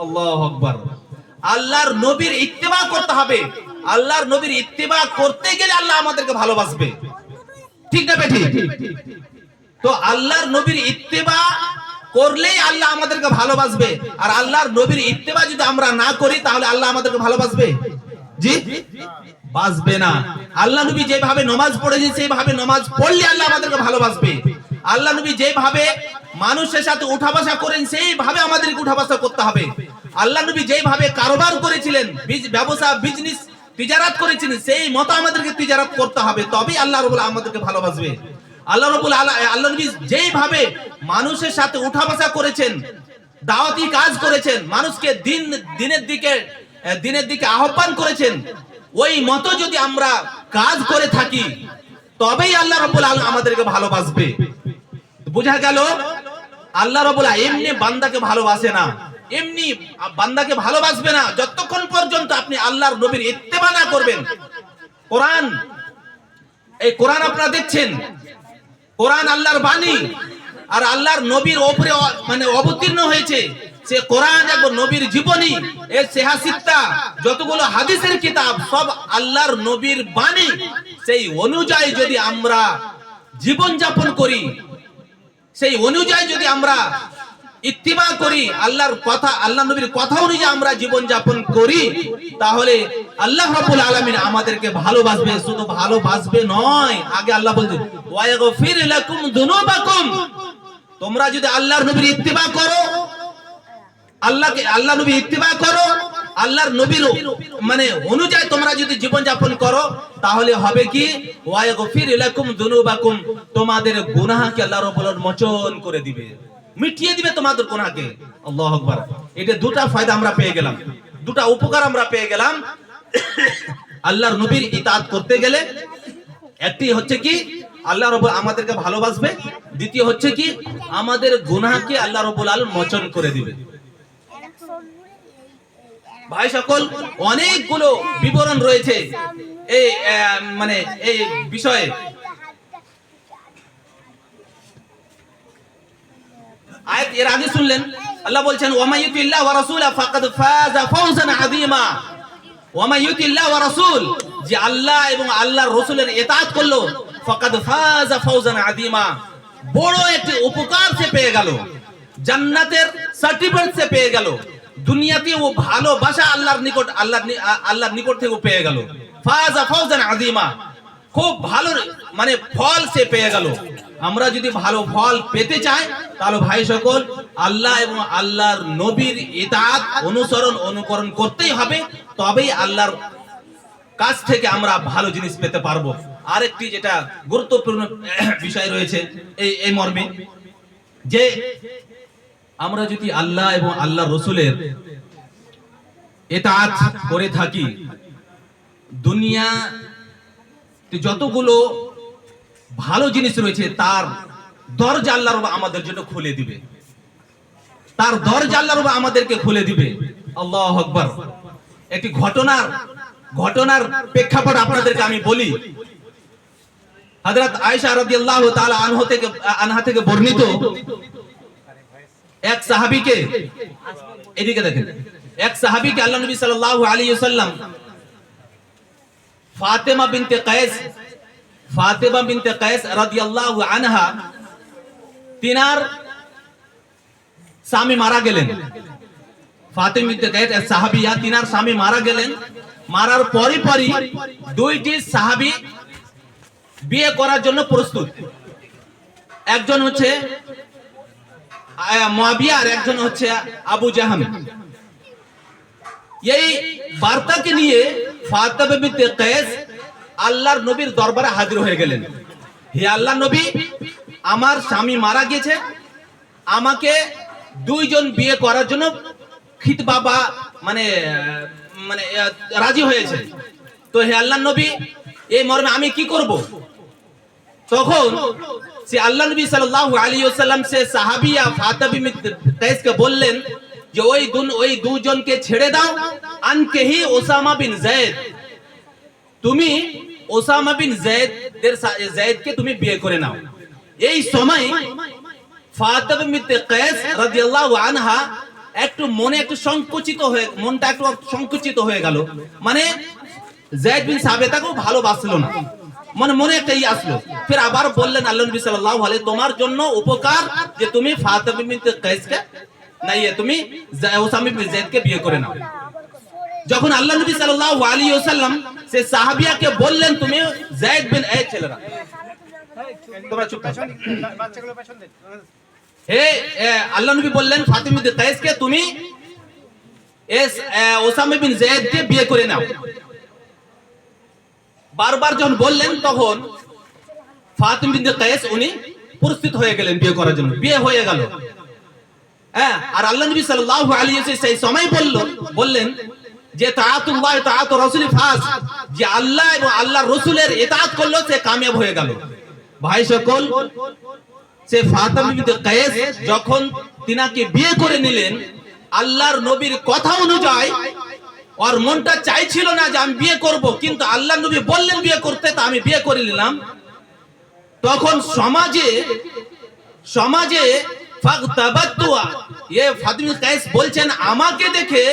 আল্লাহু আকবার। আল্লাহর নবীর ইত্তেবা করতে হবে। আল্লাহর নবীর ইত্তেবা করতে গেলে আল্লাহ আমাদেরকে ভালোবাসবে, ঠিক না বেঠিক? তো আল্লাহর নবীর ইত্তেবা করলেই আল্লাহ আমাদেরকে ভালোবাসবে। আর আল্লাহর নবীর ইত্তেবা যদি আমরা না করি, তাহলে আল্লাহ আমাদেরকে ভালোবাসবে? জি, বাসবে না। আল্লাহ নবী যেভাবে নামাজ পড়েছেন, সেইভাবে নামাজ পড়লে আল্লাহ আমাদেরকে ভালোবাসবে। আল্লাহ নবী যেভাবে মানুষের সাথে উঠা বসা করেন, সেইভাবে আমাদেরকে উঠা বসা করতে হবে। আল্লাহ নবী যেভাবে কারবার করেছিলেন, ব্যবসা, বিজনেস, তিজারাত করেছিলেন, সেই মতো আমাদেরকে তিজারাত করতে হবে, তবেই আল্লাহ রাব্বুল আমাদেরকে ভালোবাসবে। আল্লাহ নবী যেভাবে মানুষের সাথে উঠা বসা করেছেন, দাওয়াতি কাজ করেছেন, মানুষকে দিনের দিকে আহ্বান করেছেন, ওই মতো যদি আমরা কাজ করে থাকি, তবেই আল্লাহ রাব্বুল আলামিন আমাদেরকে ভালোবাসবে। বোঝা গেল, আল্লাহ রাব্বুল আলামিন এমনি বান্দাকে ভালোবাসে না, এমনি বান্দাকে ভালোবাসবে না যতক্ষণ পর্যন্ত আপনি আল্লাহর নবীর ইত্তেবা না করবেন। কোরআন আপনারা দেখছেন, কোরআন আল্লাহর বাণী, আর আল্লাহর নবীর উপরে মানে অবতীর্ণ হয়েছে। সে কোরআন এবং নবীর জীবনী, এর সিহাসিত্তা, যতগুলো হাদিসের কিতাব, সব আল্লাহর নবীর বাণী। সেই অনুযায়ী যদি আমরা জীবন যাপন করি, সেই অনুযায়ী যদি আমরা ইত্তিবা করি, আল্লাহর কথা, আল্লাহ নবীর কথা অনুযায়ী আমরা জীবন যাপন করি, তাহলে আল্লাহ রাব্বুল আলামিন আমাদেরকে ভালোবাসবে। শুধু ভালোবাসবে নয়, আগে আল্লাহ বলছেন, ওয়ায়াগফির লাকুম যুনুবাকুম। তোমরা যদি আল্লাহর নবীর ইত্তিবা করো, আল্লাহ নবীর ইত্তিবা করো, আল্লাহর নবীর মানে অনুযায়ী তোমরা যদি জীবন যাপন করো, তাহলে হবে কি? ওয়ায়াগফির লাকুম যুনুবাকুম, তোমাদের গুনাহকে আল্লাহ রাব্বুল আলামিন মোচন করে দিবে, মিটিয়ে দিবে তোমাদের গুনাহকে। আল্লাহু আকবার। এটা দুটা ফায়দা আমরা পেয়ে গেলাম, দুটা উপকার আমরা পেয়ে গেলাম আল্লাহর নবীর ইতাআত করতে গেলে। একটি হচ্ছে কি, আল্লাহ রাব্বুল আমাদেরকে ভালোবাসবে। দ্বিতীয় হচ্ছে কি, আমাদের গুনাহকে আল্লাহ রাব্বুল আলামিন মোচন করে দিবে। ভাই সকল, অনেকগুলো বিবরণ রয়েছে এই মানে এই বিষয়ে। আয়াত এর আগে শুনলেন, আল্লাহ বলছেন, ওয়া ইউতিল্লাহ ওয়া রাসূলা ফাকাদ ফাযা ফাওজান আযীমা। ওয়া ইউতিল্লাহ ওয়া রাসূল, যে আল্লাহ এবং আল্লাহর রাসূলের ইতাআত করলো, ফাকাদ ফাযা ফাওজান আযীমা, বড় একটি উপকার সে পেয়ে গেল, জান্নাতের সার্টিফিকেট সে পেয়ে গেল, দুনিয়াতে ও ভালোবাসা আল্লাহর নিকট থেকে পেয়ে গেল। ফাযা ফাওজান আযীমা, খুব ভালো মানে ফল সে পেয়ে গেল। আমরা যদি ভালো ফল পেতে চাই, তাহলে ভাই সকল, আল্লাহ এবং আল্লাহর নবীর ইতাআত অনুকরণ করতেই হবে, তবেই আল্লাহর কাছ থেকে আমরা ভালো জিনিস পেতে পারবো। আরেকটি যেটা গুরুত্বপূর্ণ বিষয় রয়েছে এই মর্মে, যে আমরা যদি আল্লাহ এবং আল্লাহ রসুলের ইতাআত করে থাকি, দুনিয়া যতগুলো ভালো জিনিস রয়েছে তার দরজা আল্লাহ রব আমাদের জন্য খুলে দিবে, তার দরজা আল্লাহ রব আমাদেরকে খুলে দিবে। আল্লাহু আকবার। একটি ঘটনার প্রেক্ষাপট আপনাদেরকে আমি বলি। হযরত আয়েশা রাদিয়াল্লাহু তাআলা আনহা থেকে বর্ণিত এক সাহাবীকে, এদিকে দেখেন, এক সাহাবীকে আল্লাহ নবী সাল্লাল্লাহু আলাইহি ওয়াসাল্লাম ফাতেমা বিনতে কায়েস রাদিয়াল্লাহু আনহা, তিনার স্বামী মারা গেলেন। ফাতেমা বিনতে কায়েস এক সাহাবিয়া, তিনার স্বামী মারা গেলেন। মারার পরই দুইটি সাহাবী বিয়ে করার জন্য প্রস্তুত। একজন হচ্ছে মুয়াবিয়া আর একজন হচ্ছে আবু জাহাম। এই বার্তাকে নিয়ে ফাতেমা বিনতে কায়েস আল্লাহর নবীর দরবারে হাজির হয়ে গেলেন। হে আল্লাহর নবী, আমার স্বামী মারা গেছে, আমাকে দুইজন বিয়ে করার জন্য খিতবা মানে রাজি হয়েছে। তো হে আল্লাহর নবী, এই মর্মে আমি কি করব? তখন সে আল্লাহ নবী সাল্লাল্লাহু আলাইহি ওয়াসাল্লাম সে সাহাবিয়া ফাতেমা বিনতে কায়েসকে বললেন যে ওই দুজনকে ছেড়ে দাও, আনকেহি ওসামা বিন যায়েদ, তুমি ওসামা বিন যায়েদকে তুমি বিয়ে করে নাও। এই সময় ফাতেমা বিনতে কায়েস রাদিয়াল্লাহু আনহা মনটা একটু সংকুচিত হয়ে গেল। মানে যায়েদ বিন সাবেতাকেও ভালোবাসলো না, মনে একটা আসলো। ফির আবার বললেন আল্লাহ নবী সাল্লাল্লাহু আলাইহি, তোমার জন্য উপকার যে তুমি ফাতেমা বিনতে কায়েসকে তুমি ওসামা বিন যায়েদকে বিয়ে করে নাও। যখন আল্লাহ নবী সাল্লাল্লাহু আলাইহি ওয়াসাল্লাম সে সাহাবিয়াকে বললেন, তুমি যায়েদ বিন, এই ছেলেরা তোমরা চুপ থাকো, বাচ্চাগুলো পেছন দে। হে আল্লাহ নবী বললেন ফাতেমা বিনতে কায়েসকে তুমি ওসামা বিন যায়েদকে বিয়ে করে নাও। বারবার যখন বললেন তখন ফাতেমা বিনতে কায়েস উনি প্রস্তুত হয়ে গেলেন বিয়ে করার জন্য। বিয়ে হয়ে গেল। হ্যাঁ, আর আল্লাহ নবী সাল্লাল্লাহু আলাইহি ওয়াসাল্লাম সেই সময় বললেন যে তাআতুল্লাহ তাআতু রাসূলি ফাজ, যে আল্লাহ এবং আল্লাহর রাসূলের ইতাআত করলো সে কামিয়াব হয়ে গেল। ভাই সকল, সে ফাতেমা বিনতে কায়েস যখন তিনাকে বিয়ে করে নিলেন, আল্লাহর নবীর কথা অনুযায়ী ওর মনটা চাইছিল না যে আমি বিয়ে করব, কিন্তু আল্লাহর নবী বললেন বিয়ে করতে, তা আমি বিয়ে করে নিলাম। তখন সমাজে ফাগতাবাতু, ফাতেমা বিনতে কায়েস বলছেন আমাকে দেখে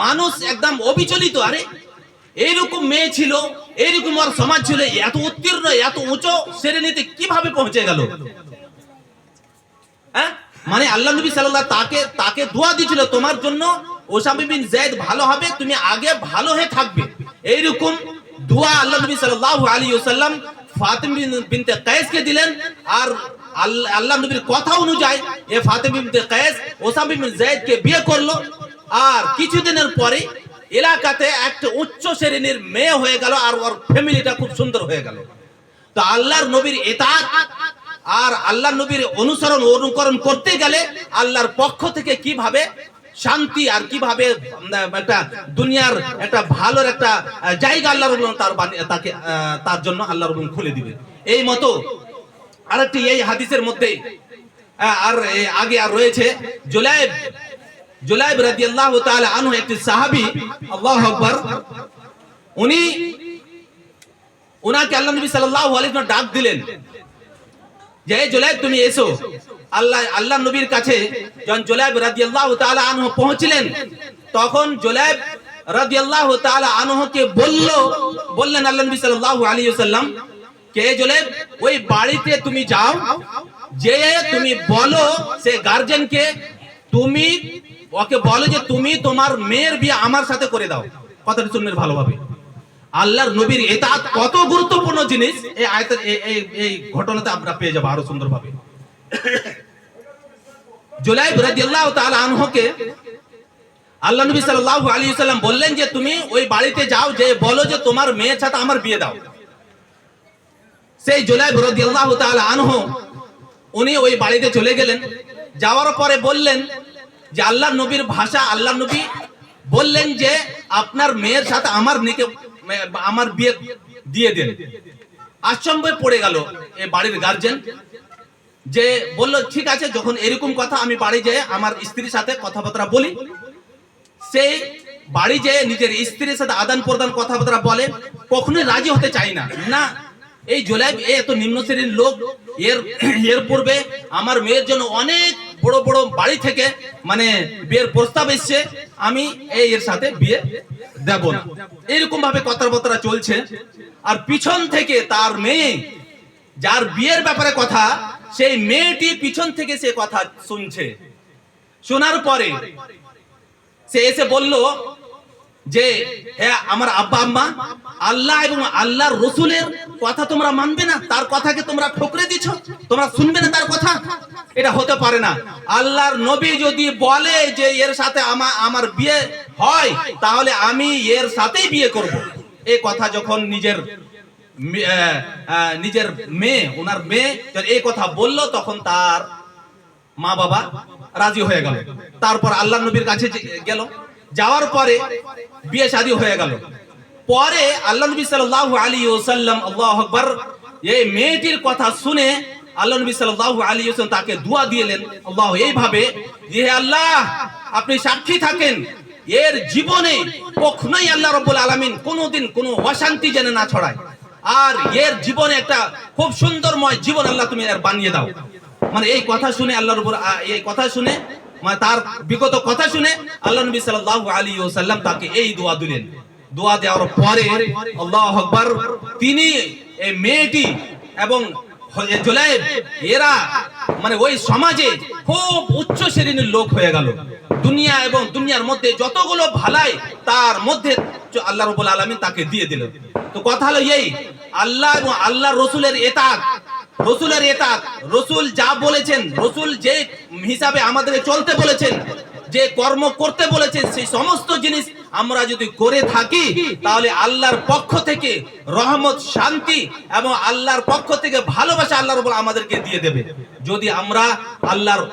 মানুষ একদম অবিচলিত, আরে এইরকম মেয়ে ছিল, এইরকম ওর সমাজ ছিল, এত উত্তীর্ণ, এত উঁচু শ্রেণীতে কিভাবে পৌঁছে গেল? হ্যাঁ, মানে আল্লাহ নবী সাল্লাল্লাহু তাকে দোয়া দিয়েছিল, তোমার জন্য ওসামা বিন যায়েদ ভালো হবে, তুমি আগে ভালো হয়ে থাকবে। এইরকম দোয়া আল্লাহ নবী সাল্লাল্লাহু আলাইহি ওয়াসাল্লাম ফাতেমা বিনতে কায়েসকে দিলেন। আর আল্লাহ নবীর কথা অনুযায়ী ফাতেমা বিনতে কায়েস ওসামা বিন যায়েদকে বিয়ে করলো। আর কিছুদিনের পরে এলাকাতে একটা উচ্চ শ্রেণীর মেয়ে হয়ে গেল, আর ওর ফ্যামিলিটা খুব সুন্দর হয়ে গেল। তো আল্লাহর নবীর ইতাআত আর আল্লাহর নবীর অনুকরণ করতে গেলে আল্লাহর পক্ষ থেকে কিভাবে শান্তি আর কিভাবে একটা দুনিয়ার একটা ভালোর একটা জায়গা আল্লাহ রাব্বুল তার জন্য আল্লাহ রাব্বুল খুলে দিবে। এই মতো আরেকটি এই হাদিসের মধ্যে আর আগে আর রয়েছে জুলাইব রাদিয়াল্লাহু তাআলা আনহু, একটি সাহাবী, আল্লাহু আকবার। উনাকে আল্লাহ নবী সাল্লাল্লাহু আলাইহি ওয়াসাল্লাম ডাক দিলেন যে জুলাইব তুমি এসো। আল্লাহ নবীর কাছে যখন জুলাইব রাদিয়াল্লাহু তাআলা আনহু পৌঁছলেন, তখন জুলাইব রাদিয়াল্লাহু তাআলা আনহুকে বললেন আল্লাহ নবী সাল্লাল্লাহু আলাইহি ওয়াসাল্লাম, কে জুলাইব, ওই বাড়িতে তুমি যাও, যে তুমি বলো সে গার্জিয়ানকে, তুমি ওকে বলো যে তুমি তোমার মেয়ের বিয়ে আমার সাথে করে দাও। কথাটা শুনবেন ভালোভাবে। আল্লাহর নবীর ইতাআত কত গুরুত্বপূর্ণ জিনিস এই আয়াতের এই ঘটনাতে আমরা পেয়ে যাব আরো সুন্দরভাবে। জুলাইব রাদিয়াল্লাহু তাআলা আনহুকে আল্লাহ নবী সাল্লাল্লাহু আলাইহি ওয়াসাল্লাম বললেন যে তুমি ওই বাড়িতে যাও, যে বলো যে তোমার মেয়ের সাথে আমার বিয়ে দাও। সেই জুলাইব রাদিয়াল্লাহু তাআলা আনহু উনি ওই বাড়িতে চলে গেলেন। যাওয়ার পরে বললেন যে আল্লাহর নবীর ভাষা, আল্লাহর নবী বললেন যে আপনার মেয়ের সাথে আমার বিয়ে দিয়ে দেন। আশ্চর্যে পড়ে গেল এই বাড়ির গার্জেন, যে বলল ঠিক আছে, যখন এরকম কথা আমি বাড়ি যেয়ে আমার স্ত্রীর সাথে কথাবার্তা বলি। সেই বাড়ি যেয়ে নিজের স্ত্রীর সাথে আদান প্রদান কথাবার্তা বলে, কখনোই রাজি হতে চাই না। না, এই জুলাইব এত নিম্ন শ্রেণীর লোক, এর পূর্বে আমার মেয়ের জন্য অনেক বড় বড় বাড়ি থেকে মানে বিয়ের প্রস্তাব এসছে, আমি এর সাথে বিয়ে দেব না। এরকম ভাবে কথাবার্তা চলছে। আর পিছন থেকে তার মেয়ে, যার বিয়ের ব্যাপারে কথা, সেই মেয়েটি পিছন থেকে সে কথা শুনছে। শোনার পরে সে এসে বলল যে হ্যাঁ, আমার আব্বা আম্মা আল্লাহ এবং আল্লাহর রসুলের কথা তোমরা মানবে না, তার কথাকে তোমরা ঠকরে দিচ্ছ, তোমরা শুনবে না তার কথা। এটা হতে পারে না। আল্লাহর নবী যদি বলে যে এর সাথে আমার বিয়ে হয়, তাহলে আমি এর সাথেই বিয়ে করব। এই কথা যখন নিজের মেয়ে, ওনার মেয়ে এই কথা বলল, তখন তার মা বাবা রাজি হয়ে গেল। তারপর আল্লাহর নবীর কাছে গেল, যাওয়ার পরে বিয়ে শাদী হয়ে গেল। পরে আল্লাহ নবী সাল্লাল্লাহু আলাইহি ওয়াসাল্লাম, আল্লাহু আকবার, এই মেয়েটির কথা শুনে আল্লাহ নবী সাল্লাল্লাহু আলাইহি ওয়াসাল্লাম তাকে দোয়া দিলেন, আল্লাহ এইভাবে যে হে আল্লাহ, আপনি সাক্ষী থাকেন এর জীবনে কখনোই আল্লাহ রাব্বুল আলামিন কোনোদিন কোনো অশান্তি যেন না ছড়ায়, আর এর জীবনে একটা খুব সুন্দরময় জীবন আল্লাহ তুমি এর বানিয়ে দাও। মানে এই কথা শুনে আল্লাহ রাব্বুল, এই কথা শুনে মানে তার বিগত কথা শুনে আল্লাহ নবী সাল্লাল্লাহু আলাইহি ওয়াসাল্লাম তাকে এই দোয়া দিলেন। দোয়া দেওয়ার পরে আল্লাহু আকবার, তিনি এই মেয়েটি এবং জুলাইব এরা মানে ওই সমাজে খুব উচ্চ শ্রেণীর লোক হয়ে গেল। দুনিয়া এবং দুনিয়ার মধ্যে যতগুলো ভালাই, তার মধ্যে আল্লাহ রাব্বুল আলামিন তাকে দিয়ে দিল। তো কথা হলো এই, আল্লাহ এবং আল্লাহর রসুলের এতাত, রসুলের এতাত, রসুল যা বলেছেন, রসুল যে হিসাবে আমাদের চলতে বলেছেন, যে কর্ম করতে বলেছেন, সেই সমস্ত জিনিস আমরা যদি করে থাকি, তাহলে আল্লাহর পক্ষ থেকে রহমত, শান্তি এবং আল্লাহর পক্ষ থেকে ভালোবাসা আল্লাহ রাব্বুল আমাদেরকে দিয়ে দেবে। যদি আমরা আল্লাহর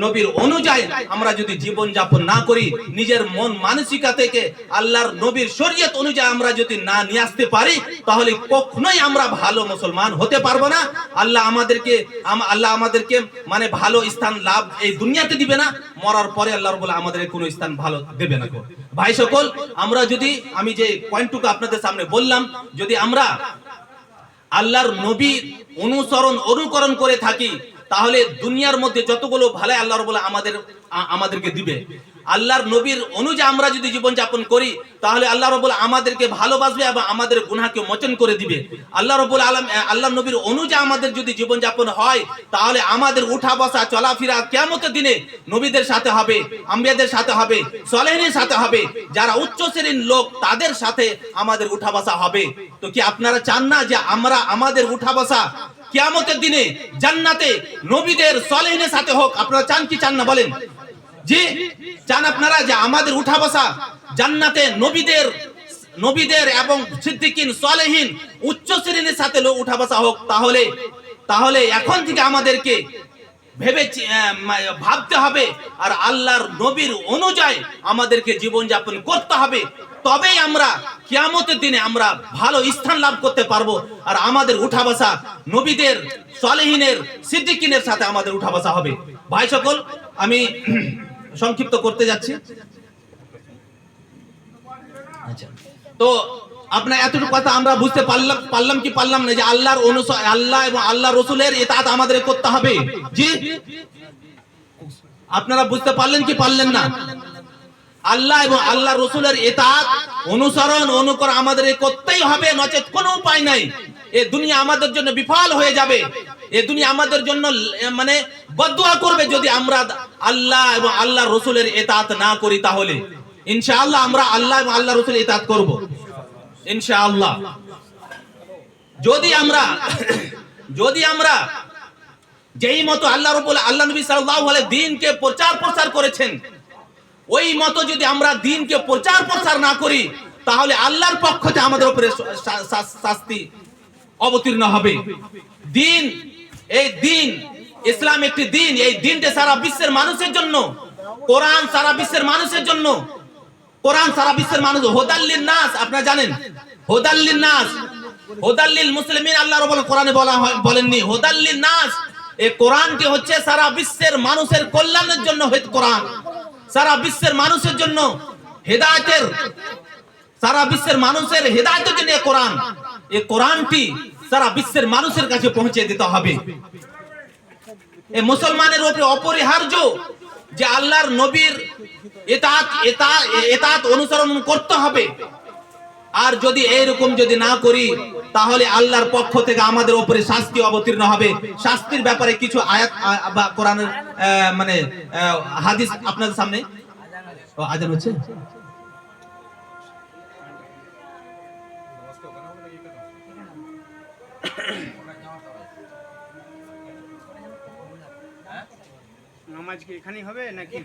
নবীর অনুযায়ী আমরা যদি জীবন যাপন না করি, নিজের মন মানসিকতা থেকে আল্লাহর নবীর শরীয়ত অনুযায়ী আমরা যদি না নিয়ে আসতে পারি, তাহলে কখনোই আমরা ভালো মুসলমান হতে পারবো না। আল্লাহ আমাদেরকে মানে ভালো স্থান লাভ এই দুনিয়াতে দিবে না, মরার পরে আল্লাহ রাব্বুল আমাদের কোনো স্থান ভালো দেবে না। ভাই সকল, আমরা যদি, আমি যে পয়েন্টটুকু আপনাদের সামনে বললাম, যদি আমরা আল্লাহর নবীর অনুকরণ করে থাকি, তাহলে দুনিয়ার মধ্যে যতগুলো ভালো আল্লাহ রাব্বুল আমাদেরকে দিবে। আল্লাহর নবীর অনুযায়ী আমরা যদি জীবন যাপন করি, তাহলে আল্লাহ রাব্বুল আমাদেরকে ভালোবাসবে এবং আমাদের গুনাহকে মোচন করে দিবে। আল্লাহ রাব্বুল আল্লাহর নবীর অনুযায়ী আমাদের যদি জীবন যাপন হয়, তাহলে আমাদের উঠা বসা চলাফেরা কিয়ামতের দিনে নবীদের সাথে হবে, আম্বিয়াদের সাথে হবে, সলেহীনের সাথে হবে, যারা উচ্চ শ্রেণীর লোক তাদের সাথে আমাদের উঠা বসা হবে। তো কি আপনারা চান না যে আমাদের উঠা বসা কিয়ামতের দিনে জান্নাতে নবীদের সলেহীনের সাথে হোক? আপনারা চান কি চান না বলেন? জি চান আপনারা যে আমাদের উঠা বসা জান্নাতে নবীদের এবং সিদ্দিকিন, সলেহীন, উচ্চ শ্রেণীর সাথে উঠা বসা হোক? তাহলে এখন থেকে আমাদেরকে ভাবতে হবে, আর আল্লাহর নবীর অনুযায়ী আমাদেরকে জীবন যাপন করতে হবে। তবেই আমরা কিয়ামতের দিনে আমরা ভালো স্থান লাভ করতে পারবো, আর আমাদের উঠা বসা নবীদের, সলেহীনের, সিদ্দিকিনের সাথে আমাদের উঠা বসা হবে। ভাই সকল, আমি সংক্ষিপ্ত করতে যাচ্ছি। আচ্ছা, তো আপনার এতটুকু কথা আমরা বুঝতে পারলাম কি পারলাম না, যে আল্লাহ এবং আল্লাহ রসুলের ইতাআত আমাদের করতে হবে। জি, আপনারা বুঝতে পারলেন কি পারলেন না? আল্লাহ এবং আল্লাহ রসুলের ইতাআত, অনুকরণ আমাদের করতেই হবে, নচেত কোনো উপায় নাই। এই দুনিয়া আমাদের জন্য বিফল হয়ে যাবে, এই দুনিয়া আমাদের জন্য মানে বদদুয়া করবে যদি আমরা আল্লাহ এবং আল্লাহ রসুলের ইতাআত না করি। তাহলে ইনশাআল্লাহ আমরা আল্লাহ এবং আল্লাহ রসুলের ইতাআত করব ইনশাআল্লাহ। যদি আমরা যেই মতো আল্লাহ নবী সাল্লাল্লাহু আলাইহি দ্বীনকে প্রচার করেছেন, ওই মতো যদি আমরা দ্বীনকে প্রচার না করি, তাহলে আল্লাহর পক্ষ থেকে আমাদের উপরে শাস্তি অবতীর্ণ হবে। এই দ্বীন ইসলাম একটি দিন, এই দিনটা সারা বিশ্বের মানুষের জন্য। কোরআন সারা বিশ্বের মানুষের জন্য। কোরআন সারা বিশ্বের মানুষ, হুদাল্লিন নাস, আপনারা জানেন হুদাল্লিন নাস, হুদাল্লিল মুসলিমিন আল্লাহ রাব্বুল কোরআনে বলা হয়, বলেননি হুদাল্লিন নাস। এই কোরআনটি হচ্ছে সারা বিশ্বের মানুষের কল্যাণের জন্য। কোরআন সারা বিশ্বের মানুষের জন্য হেদায়েতের, সারা বিশ্বের মানুষের হেদায়েতের জন্য কোরআন। এই কোরআনটি সারা বিশ্বের মানুষের কাছে পৌঁছে দিতে হবে। এই মুসলমানের উপরে অপরিহার্য যে আল্লাহর নবীর ইতাআত অনুসরণ করতে হবে। আর যদি এইরকম যদি না করি তাহলে আল্লাহর পক্ষ থেকে আমাদের উপরে শাস্তি অবতীর্ণ হবে। শাস্তির ব্যাপারে কিছু আয়াত বা কোরআনের মানে হাদিস আপনাদের সামনে। আজান হচ্ছে।
নামাজ কি এখানেই হবে নাকি?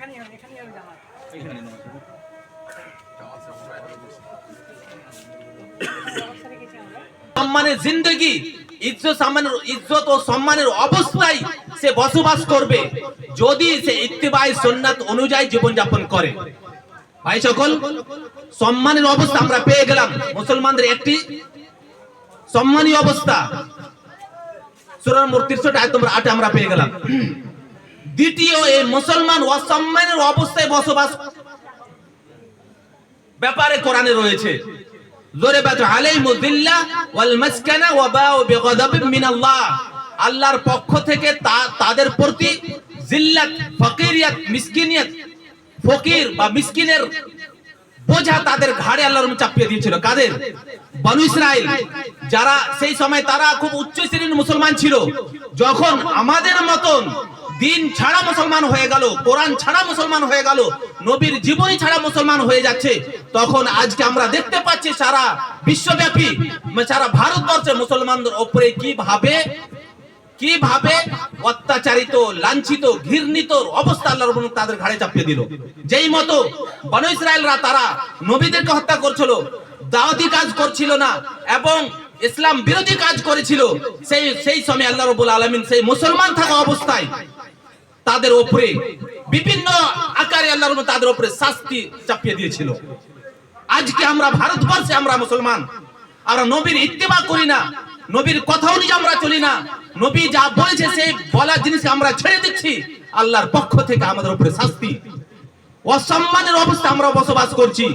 সম্মানের জিন্দেগি, ইজ্জত ও সম্মানের অবস্থায় সে বসবাস করবে যদি সে ইত্তিবাই সুন্নাত অনুযায়ী জীবন যাপন করে। ভাই সকল, সম্মানের অবস্থা আমরা পেয়ে গেলাম। মুসলমানদের একটি সম্মানী অবস্থা সূরা নূর 63 আয়াত নম্বর 8 আমরা পেয়ে গেলাম। দ্বিতীয়, এই মুসলমান অসম্মানের অবস্থায় বসবাস ব্যাপারে কোরআনে রয়েছে যুরিবাত আলাইহিমুয যিল্লাহ ওয়াল মাসকানা ওয়া বাউ বিগাদাবিন মিনাল্লাহ। আল্লাহর পক্ষ থেকে তাদের প্রতি জিল্লাত, ফকিরিয়াত, মিসকিনিয়াত, ফকির বা মিসকিনের বোঝা তাদের ঘাড়ে আল্লাহর চাপিয়ে দিয়েছিল। কাদের? বনু ইসরাইল, যারা সেই সময় তারা খুব উচ্চ শ্রেণীর মুসলমান ছিল। যখন আমাদের মতন দিন ছাড়া মুসলমান হয়ে গেল, কোরআন ছাড়া মুসলমান হয়ে গেল, নবীর জীবনী ছাড়া মুসলমান হয়ে যাচ্ছে, তখন আজকে আমরা দেখতে পাচ্ছি সারা বিশ্বব্যাপী, সারা ভারতবর্ষে মুসলমানদের উপরে কিভাবে অত্যাচারিত, লাঞ্ছিত, ঘৃণিত অবস্থা আল্লাহ রাব্বুল তাদের ঘাড়ে চাপিয়ে দিল। যেই মতো বনু ইসরাইলরা তারা নবীদেরকে হত্যা করছিল, দাওয়াতি কাজ করছিল না এবং ইসলাম বিরোধী কাজ করেছিল, সেই সময় আল্লাহ রাব্বুল আলামিন সেই মুসলমান থাকা অবস্থায় তাদের উপরে বিভিন্ন আকারে আল্লাহ রাব্বুল তাদের উপরে শাস্তি চাপিয়ে দিয়েছিল। আজকে আমরা ভারতবর্ষে আমরা মুসলমান, আমরা নবীর ইত্তেবা করি না, নবীর কথা অনুযায়ী আমরা চলি না, নবী যা বলেছে সেই বলা জিনিসকে আমরা ছেড়ে দিচ্ছি, আল্লাহর পক্ষ থেকে আমাদের উপরে শাস্তি। অসম্মানের অবস্থা আমরা বসবাস করছি।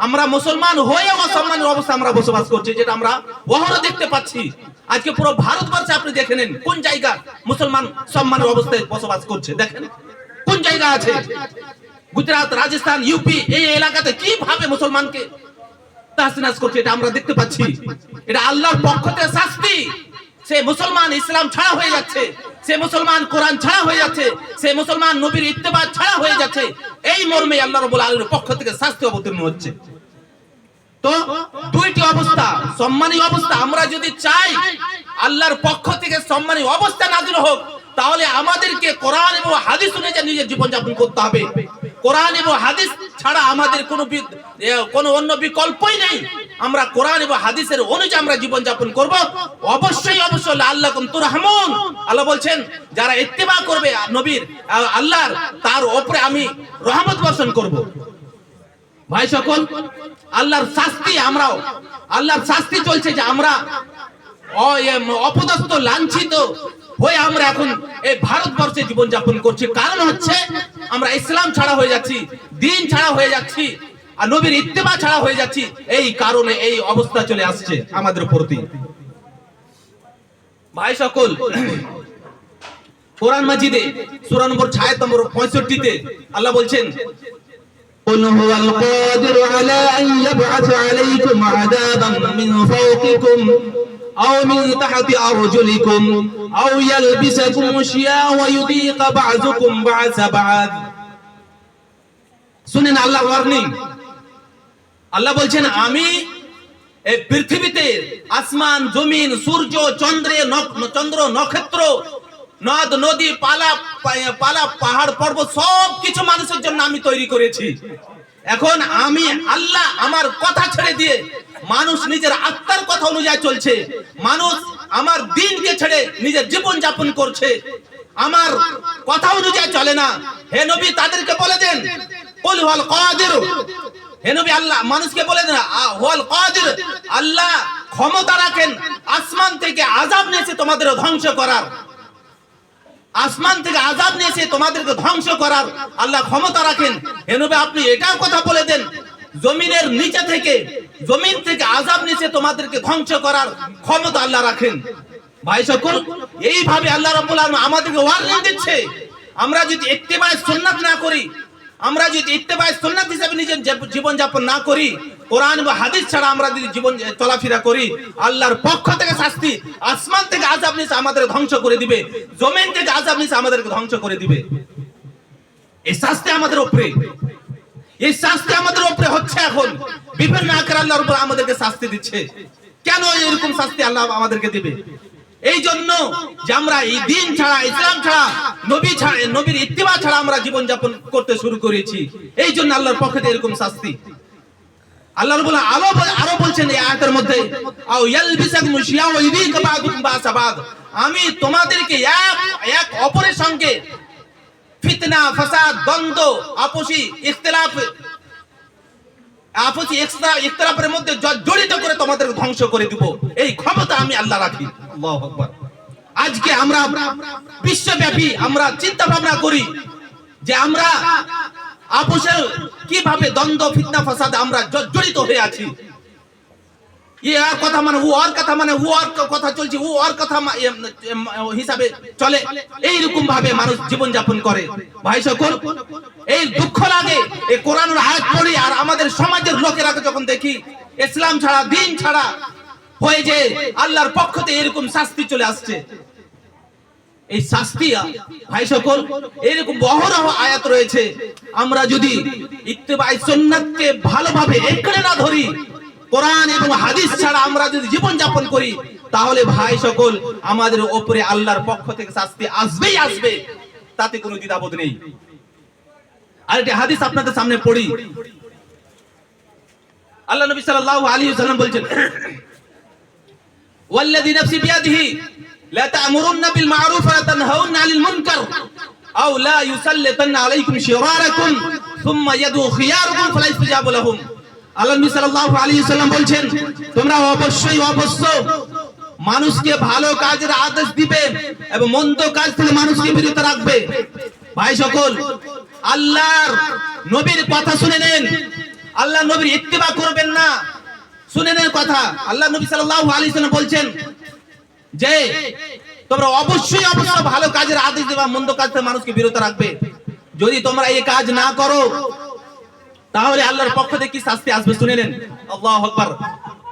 আমরা মুসলমান হয়ে অসম্মানের অবস্থা আমরা বসবাস করছি, যেটা আমরা অহরহ দেখতে পাচ্ছি। আজকে পুরো ভারতবর্ষে আপনি দেখে নেন কোন জায়গা মুসলমান সম্মানের অবস্থায় বসবাস করছে, দেখেন কোন জায়গা আছে। গুজরাট, রাজস্থান, ইউপি এই এলাকাতে কিভাবে মুসলমানকে তাহসিনাস করছে, এটা আমরা দেখতে পাচ্ছি। এটা আল্লাহর পক্ষ থেকে শাস্তি। সে মুসলমান ইসলাম ছাড়া হয়ে যাচ্ছে, সে মুসলমান কোরআন ছাড়া হয়ে যাচ্ছে, সে মুসলমান নবীর ইত্তেবা ছাড়া হয়ে যাচ্ছে। এই মর্মে আল্লাহ রাব্বুল আলামিনের পক্ষ থেকে শাস্তি অবতীর্ণ হচ্ছে। তো দুইটি অবস্থা, সম্মানী অবস্থা, আমরা যদি চাই আল্লাহর পক্ষ থেকে সম্মানী অবস্থা নাযিল হোক, তাহলে আমাদেরকে কোরআন এবং হাদিস অনুযায়ী নিজের জীবন যাপন করতে হবে। কোরআন এবং হাদিস ছাড়া আমাদের কোনো অন্য বিকল্পই নেই। আমরা কোরআন এবং হাদিসের অনুযায়ী আমরা জীবন যাপন করব। অবশ্যই লাআল্লাকুম তুরহামুন, আল্লাহ বলছেন যারা ইত্তেবা করবে নবীর আল্লাহর, তার উপরে আমি রহমত বর্ষণ করব। ভাই সকল, আল্লাহর শাস্তি চলছে যে আমরা অপদস্থ, লাঞ্ছিত হয়ে আমরা এখন এই ভারতবর্ষে জীবন যাপন করছি। কারণ হচ্ছে আমরা ইসলাম ছাড়া হয়ে যাচ্ছি, দিন ছাড়া হয়ে যাচ্ছি, আর নবীর ইত্তেবা ছাড়া হয়ে যাচ্ছি। এই কারণে এই অবস্থা চলে আসছে আমাদের প্রতি। ভাই সকল, কোরআন মাজিদে সূরা নম্বর 6 নম্বর 65 তে আল্লাহ বলছেন, قل هو القادر على أن يبعث عليكم عذابا من فوقكم أو من تحت أرجلكم أو يلبسكم شيعا ويذيق بعضكم بعض بعض। শুনেন আল্লাহ ওয়ার্নিং। আল্লাহ বলছেন আমি এই পৃথিবীতে আসমান, জমিন, সূর্য, চন্দ্র, নক্ষত্র, নদ, নদী, পালা, পাহাড়, পর্বত সব কিছু মানুষের জন্য আমি তৈরি করেছি। এখন আমি আল্লাহ আমার কথা ছেড়ে দিয়ে মানুষ নিজের আত্মার কথা অনুযায়ী চলছে, মানুষ আমার দিনকে ছেড়ে নিজের জীবন যাপন করছে। আমার কথা অনুযায়ী চলে না, হে নবী তাদেরকে বলে দেন কুল হুয়াল কাদির, হে নবী আল্লাহ মানুষকে বলে দেন হুয়াল কাদির, আল্লাহ ক্ষমতা রাখেন আসমান থেকে আযাব নিয়ে এসে তোমাদের ধ্বংস করার, আসমান থেকে আযাব নিয়ে এসে তোমাদেরকে ধ্বংস করার আল্লাহ ক্ষমতা রাখেন। হে নবী আপনি এটাও কথা বলে দেন জমিনের নিচে থেকে, জমিন থেকে আযাব নিয়ে এসে তোমাদেরকে ধ্বংস করার ক্ষমতা আল্লাহ রাখেন। ভাই সকল, এইভাবে আল্লাহ রাব্বুল আলামিন আমাদেরকে ওয়ার্নিং দিচ্ছে, আমরা যদি ইত্তেবায়ে সুন্নাত না করি, আমরা যদি ইত্তেবায়ে সুন্নাত হিসেবে নিজের জীবন যাপন না করি, কোরআন বা হাদিস ছাড়া আমরা যদি জীবন চলাফেরা করি, আল্লাহর পক্ষ থেকে শাস্তি, আসমান থেকে আযাব নিয়ে আমাদের ধ্বংস করে দিবে, জমিন থেকে আযাব নিয়ে আমাদেরকে ধ্বংস করে দিবে। এই শাস্তি আমাদের উপরে, এই শাস্তি আমাদের উপরে হচ্ছে এখন বিভিন্ন আকারে আল্লাহর উপর আমাদেরকে শাস্তি দিচ্ছে। কেন এরকম শাস্তি আল্লাহ আমাদেরকে দিবে? এই জন্য যে আমরা এই দিন ছাড়া, ইসলাম ছাড়া, নবী ছাড়া, নবীর ইত্তিবা ছাড়া আমরা জীবন যাপন করতে শুরু করেছি, এই জন্য আল্লাহর পক্ষ থেকে এরকম শাস্তি। আল্লাহ রাব্বুল আলামিন আরো বলছেন এই আয়াতের মধ্যে, আও ইয়ালবিসাকুম শিয়া ওয়া ইযিকা বা'দুকুম বা'সা বা'দ, আমি তোমাদেরকে এক অপরের সঙ্গে ফিতনা, ফাসাদ, দ্বন্দ্ব, আপসি ইখতিলাফের মধ্যে জড়িত করে তোমাদের ধ্বংস করে দিব, এই ক্ষমতা আমি আল্লাহ রাখি। আল্লাহু আকবার। আজকে আমরা বিশ্বব্যাপী আমরা চিন্তা ভাবনা করি যে আমরা আপসের কিভাবে দ্বন্দ্ব, ফিতনা, ফাসাদ আমরা জড়িত হয়ে আছি। আর কথা মানে ও, আর কথা মানে ও, আর কথা চলছে ও, আর কথা হিসাবে চলে, এইরকম ভাবে মানুষ জীবন যাপন করে। ভাই সকল, এই দুঃখ লাগে এই কোরআনের আয়াত পড়ি আর আমাদের সমাজের লোকেরা যখন দেখি ইসলাম ছাড়া, দিন ছাড়া হয়ে যে আল্লাহর পক্ষ থেকে এরকম শাস্তি চলে আসছে। এই শাস্তি ভাই সকল এরকম অহরহ আয়াত রয়েছে, আমরা যদি ইত্তেবায়ে সুন্নাতকে ভালোভাবে একড়ে না ধরি, কোরআন এবং হাদিস ছাড়া আমরা যদি জীবন যাপন করি, তাহলে ভাই সকল আমাদের উপরে আল্লাহর পক্ষ থেকে শাস্তি আসবেই আসবে, তাতে কোনো দ্বিধাবোধ নেই। আরেকটি হাদিস আপনাদের সামনে পড়ি। আল্লাহ নবী সাল্লাল্লাহু আলাইহি ওয়াসাল্লাম বলেন, ওয়াল্লাযী নাফসি বিয়াদিহি লা তা'মুরুন্না বিল মা'রুফ ওয়া লা তানহাউন্না 'আনিল মুনকার আও লা ইউসাল্লিতান্না আলাইকুম শিরারাকুম সুম্মা ইয়াদু খিয়ারুকুম ফালা ইস্তিজাবু লাহুম। আল্লাহ নবী সাল্লাল্লাহু আলাইহি ওয়াসাল্লাম বলেন, তোমরা অবশ্যই মানুষকে ভালো কাজের আদেশ দিবে এবং মন্দ কাজ থেকে মানুষকে বিরত রাখবে। ভাই সকল, আল্লাহর নবীর কথা শুনে নেন, আল্লাহ নবীর ইত্তিবা করবেন না, শুনে নেন কথা। আল্লাহ নবী সাল্লাল্লাহু আলাইহি ওয়াসাল্লাম বলছেন যে তোমরা অবশ্যই ভালো কাজের আদেশ দিবা, মন্দ কাজ থেকে মানুষকে বিরত রাখবে। যদি তোমরা এই কাজ না করো, তাহলে আল্লাহর পক্ষ থেকে কি শাস্তি আসবে শুনে নেন। আল্লাহু আকবার।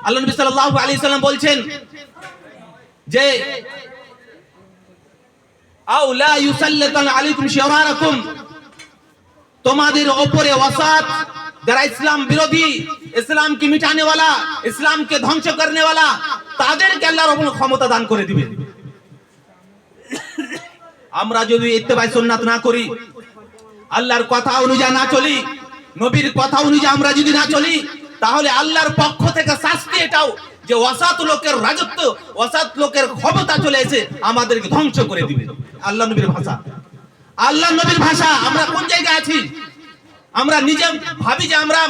আল্লাহ নবী সাল্লাল্লাহু আলাইহি ওয়াসাল্লাম বলছেন যে আও লা ইউসাল্লিতান আলাইকুম শিরারাকুম, তোমাদের উপরে ওয়াসাত যারা ইসলাম বিরোধী, ইসলামকে মিটানে वाला, ইসলামকে ধ্বংস করনে वाला, তাদেরকে আল্লাহ রাব্বুল ক্ষমতা দান করে দিবেন। আমরা যদি ইত্তেবায়ে সুন্নাত না করি, আল্লাহর কথা অনুযায়ী না চলি, নবীর কথা অনুযায়ী আমরা যদি না চলি, তাহলে আল্লাহর পক্ষ থেকে শাস্তি এটাও যে ওয়াসাত লোকের রাজত্ব, ওয়াসাত লোকের ক্ষমতা চলে এসে আমাদেরকে ধ্বংস করে দিবে। আল্লাহ নবীর ভাষা, আল্লাহ নবীর ভাষা। আমরা কোন জায়গায় আছি? আমরা নিজে ভাবি যে আমরা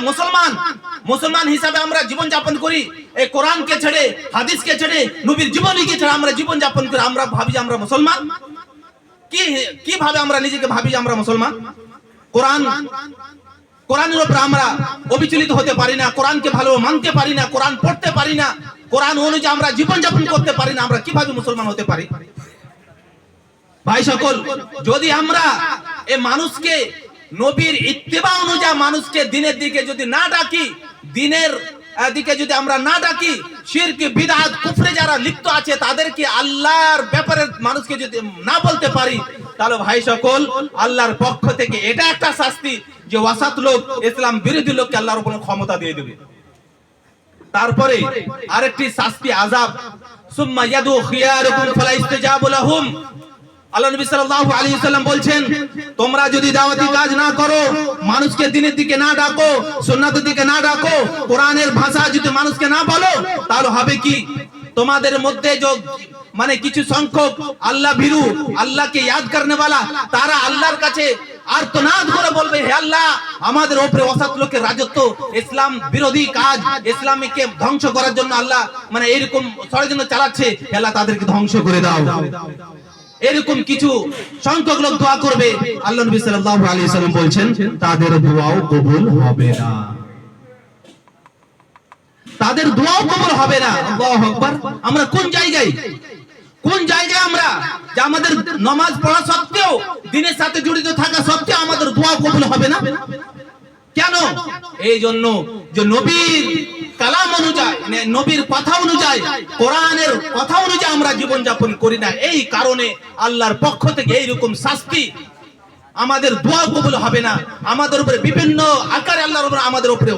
মুসলমান হিসাবে আমরা জীবন যাপন করি, এই কোরআনকে ছেড়ে, হাদিসকে ছেড়ে, নবীর জীবনীকে ছেড়ে আমরা জীবন যাপন করি। আমরা ভাবি যে আমরা মুসলমান। কিভাবে আমরা নিজেকে ভাবি যে আমরা মুসলমান? কোরআনের উপর আমরা অবিচলিত হতে পারি না, কোরআনকে ভালো মানতে পারি না, কোরআন পড়তে পারি না, কোরআন অনুযায়ী আমরা জীবন যাপন করতে পারি না, আমরা কিভাবে মুসলমান হতে পারি? ভাই সকল, যদি আমরা এই মানুষকে নবীর ইত্তিবা অনুযায়ী মানুষকে দিনের দিকে যদি না ডাকি, দিনের দিকে যদি আমরা না ডাকি, শিরক, বিদআত, কুফরে যারা লিপ্ত আছে তাদেরকে আল্লাহর ব্যাপারে মানুষকে যদি না বলতে পারি, তাহলে ভাই সকল আল্লাহর পক্ষ থেকে এটা একটা শাস্তি যে ওয়াসাত লোক, ইসলাম বিরোধী লোককে আল্লাহর উপর ক্ষমতা দিয়ে দেবে। তারপরে আরেকটি শাস্তি আযাব, সুম্মা ইয়াদু খিয়ারুকুম ফালা ইস্তিজাবু লাহুম। আল্লাহ নবী সাল্লাল্লাহু আলাইহি ওয়াসাল্লাম বলছেন, তোমরা যদি দাওয়াতি কাজ না করো, মানুষকে দ্বীনের দিকে না ডাকো, সুন্নাতের দিকে না ডাকো, কোরআনের ভাষা যদি মানুষকে না বলো, তাহলে হবে কি? তোমাদের মধ্যে মানে কিছু সংখ্যক আল্লাহ ভীরু, আল্লাহকে ইয়াদ করনে वाला, তারা আল্লাহর কাছে আর্তনাদ করে বলবে, হে আল্লাহ, আমাদের উপরে অসৎ লোকের রাজত্ব, ইসলাম বিরোধী কাজ, ইসলামকে ধ্বংস করার জন্য আল্লাহ মানে এরকম ষড়যন্ত্র চালাচ্ছে, হে আল্লাহ তাদেরকে ধ্বংস করে দাও। এরকম কিছু সংখ্যক লোক দোয়া করবে, আল্লাহ নবী সাল্লাল্লাহু আলাইহি ওয়াসাল্লাম বলছেন তাদের দোয়াও কবুল হবে না, তাদের দোয়াও কবুল হবে না। আল্লাহু আকবার। আমরা কোন জায়গায় আমরা যে আমাদের নামাজ পড়া সত্ত্বেও, দিনের সাথে জড়িত থাকা সত্ত্বেও আমাদের দোয়া কবুল হবে না? কেন? এই জন্য যে নবীর কালাম অনুযায়ী, নবীর কথা অনুযায়ী, কোরআনের কথা অনুযায়ী আমরা জীবন যাপন করি না। এই কারণে আল্লাহর পক্ষ থেকে এইরকম শাস্তি, আমাদের দোয়া কবুল হবে না, আমাদের উপরে বিভিন্ন আকারে আল্লাহর উপরে আমাদের উপরে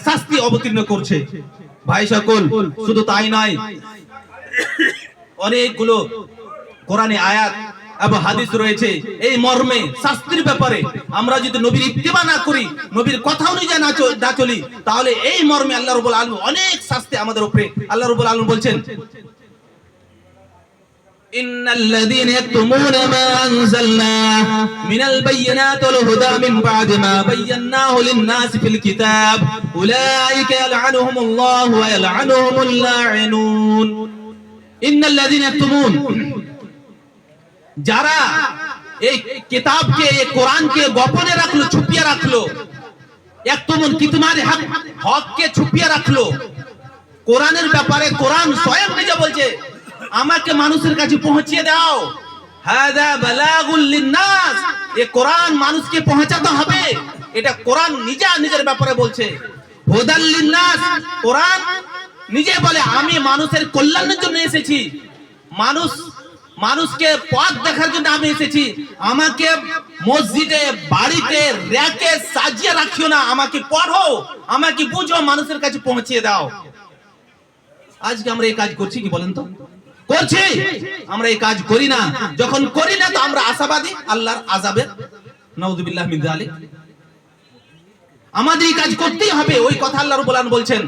শাস্তি অবতীর্ণ করছে। ভাই সকল, শুধু তাই নয়, অনেকগুলো কোরআনে আয়াত এবং হাদিস রয়েছে এই মর্মে শাস্তির ব্যাপারে। আমরা যদি নবীর ইত্তিবা না করি, নবীর কথা অনুযায়ী না চলি, তাহলে এই মর্মে আল্লাহ রাব্বুল আলামিন অনেক শাস্তি আমাদের উপরে। আল্লাহ রাব্বুল আলামিন বলছেন, ইন্নাল্লাযীনা ইয়াকতুমুনা মা আনজালনা মিনাল বায়্যিনাতি ওয়াল হুদা মিন বা'দি মা বায়্যানাহু লিন-নাসি ফিল কিতাব উলাইকা ইয়ালআনুহুমুল্লাহু ওয়া ইয়ালআনুহুমুল লাঈনুন। ইন্নাল্লাযীনা ইয়াকতুমুন, যারা এই কিতাবকে, এই কোরআনকে গোপনে রাখলো, ছুপিয়ে রাখলো, ইয়াকতুমুন কিতমানে হককে ছুপিয়ে রাখলো। কোরআনের ব্যাপারে কোরআন স্বয়ং নিজে বলছে, আমাকে মানুষের কাছে পৌঁছিয়ে দাও, হাযা বালাগুল লিন-নাস, এই কোরআন মানুষকে পৌঁছাতে হবে। এটা কোরআন নিজের ব্যাপারে বলছে। হুদাল লিন-নাস, কোরআন নিজে বলে আমি মানুষের কল্যাণের জন্য এসেছি, মানুষকে পথ দেখার জন্য আমি এসেছি। আমাকে মসজিদে, বাড়িতে র্যাকে সাজিয়ে রাখিও না, আমাকে পড়ো, আমাকে বুঝো, মানুষের কাছে পৌঁছিয়ে দাও। আজকে আমরা এই কাজ করছি কি বলেন তো? করছি? আমরা এই কাজ করি না। যখন করি না তো আমরা আশাবাদী আল্লাহর আযাবের, নাউযুবিল্লাহ মিন যালিক। আমাদের এই কাজ করতেই হবে। ওই কথা আল্লাহ রাব্বুল আলামিন বলছেন,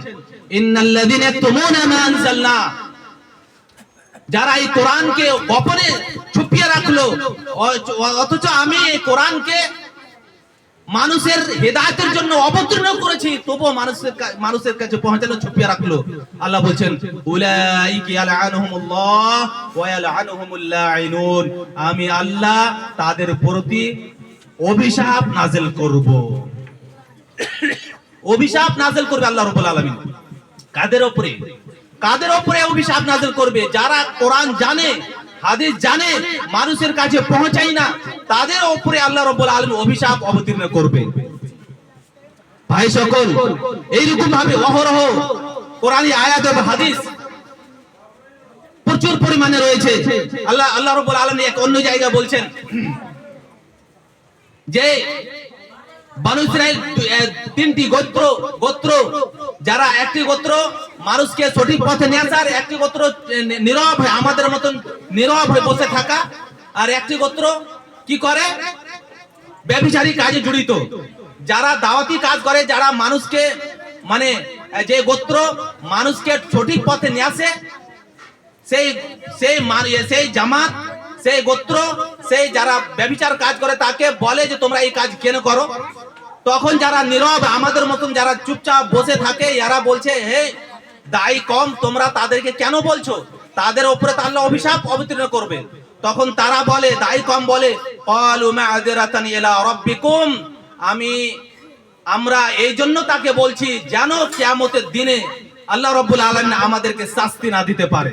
ইন্নাল্লাযীনা ইয়াকতুমুনা মা আনজালনা, যারা এই কোরআনকে গোপনে ছুপিয়ে রাখলো, অথচ আমি এই কোরআনকে মানুষের হেদায়েতের জন্য অবতীর্ণ করেছি, তবুও মানুষের কাছে পৌঁছানো ছুপিয়ে রাখলো। আল্লাহ বলছেন, উলাইকা ইয়ালআনুহুমুল্লাহ ওয়া ইয়ালআনুহুমুল লাঈনুন, আমি আল্লাহ তাদের প্রতি অভিশাপ নাযিল করব। অভিশাপ নাযিল করবে আল্লাহ রাব্বুল আলামিন। কাদের উপরে অভিশাপ নাযিল করবে? যারা কোরআন জানে, হাদিস জানে, মানুষের কাছে পৌঁছায় না, তাদের উপরে আল্লাহ রাব্বুল আলামিন অভিশাপ অবতীর্ণ করবে। ভাই সকল, এইরকম ভাবে অহরহ কোরআনী আয়াত এবং হাদিস প্রচুর পরিমাণে রয়েছে। আল্লাহ রাব্বুল আলামিন এক অন্য জায়গায় বলছেন যে বনু ইসরাইল তিনটি গোত্র, যারা একটি গোত্র মানুষকে সঠিক পথে নিয়ে আসার, একটি গোত্র নীরব হয়ে আমাদের মতন নীরব হয়ে বসে থাকা, আর একটি গোত্র কি করে? ব্যভিচারী কাজে জড়িত। যারা দাওয়াতি কাজ করে, যারা মানুষকে মানে যে গোত্র মানুষকে সঠিক পথে নিয়ে আসে, সেই জামাত, সেই গোত্র, সেই যারা ব্যভিচার কাজ করে তাকে বলে যে তোমরা এই কাজ কেন করো? তখন যারা নীরব আমাদের মতন যারা চুপচাপ বসে থাকে, এরা বলছে, হে দায়ী কম, তোমরা তাদেরকে কেন বলছো? তাদের উপরে আল্লাহ অভিশাপ অবতীর্ণ করবে। তখন তারা বলে, দায়ী কম বলে, ক্বালু মা'যিরাতান ইলা রাব্বিকুম, আমরা এই জন্য তাকে বলছি যেন কিয়ামতের দিনে আল্লাহ রাব্বুল আলামিন আমাদেরকে শাস্তি না দিতে পারে।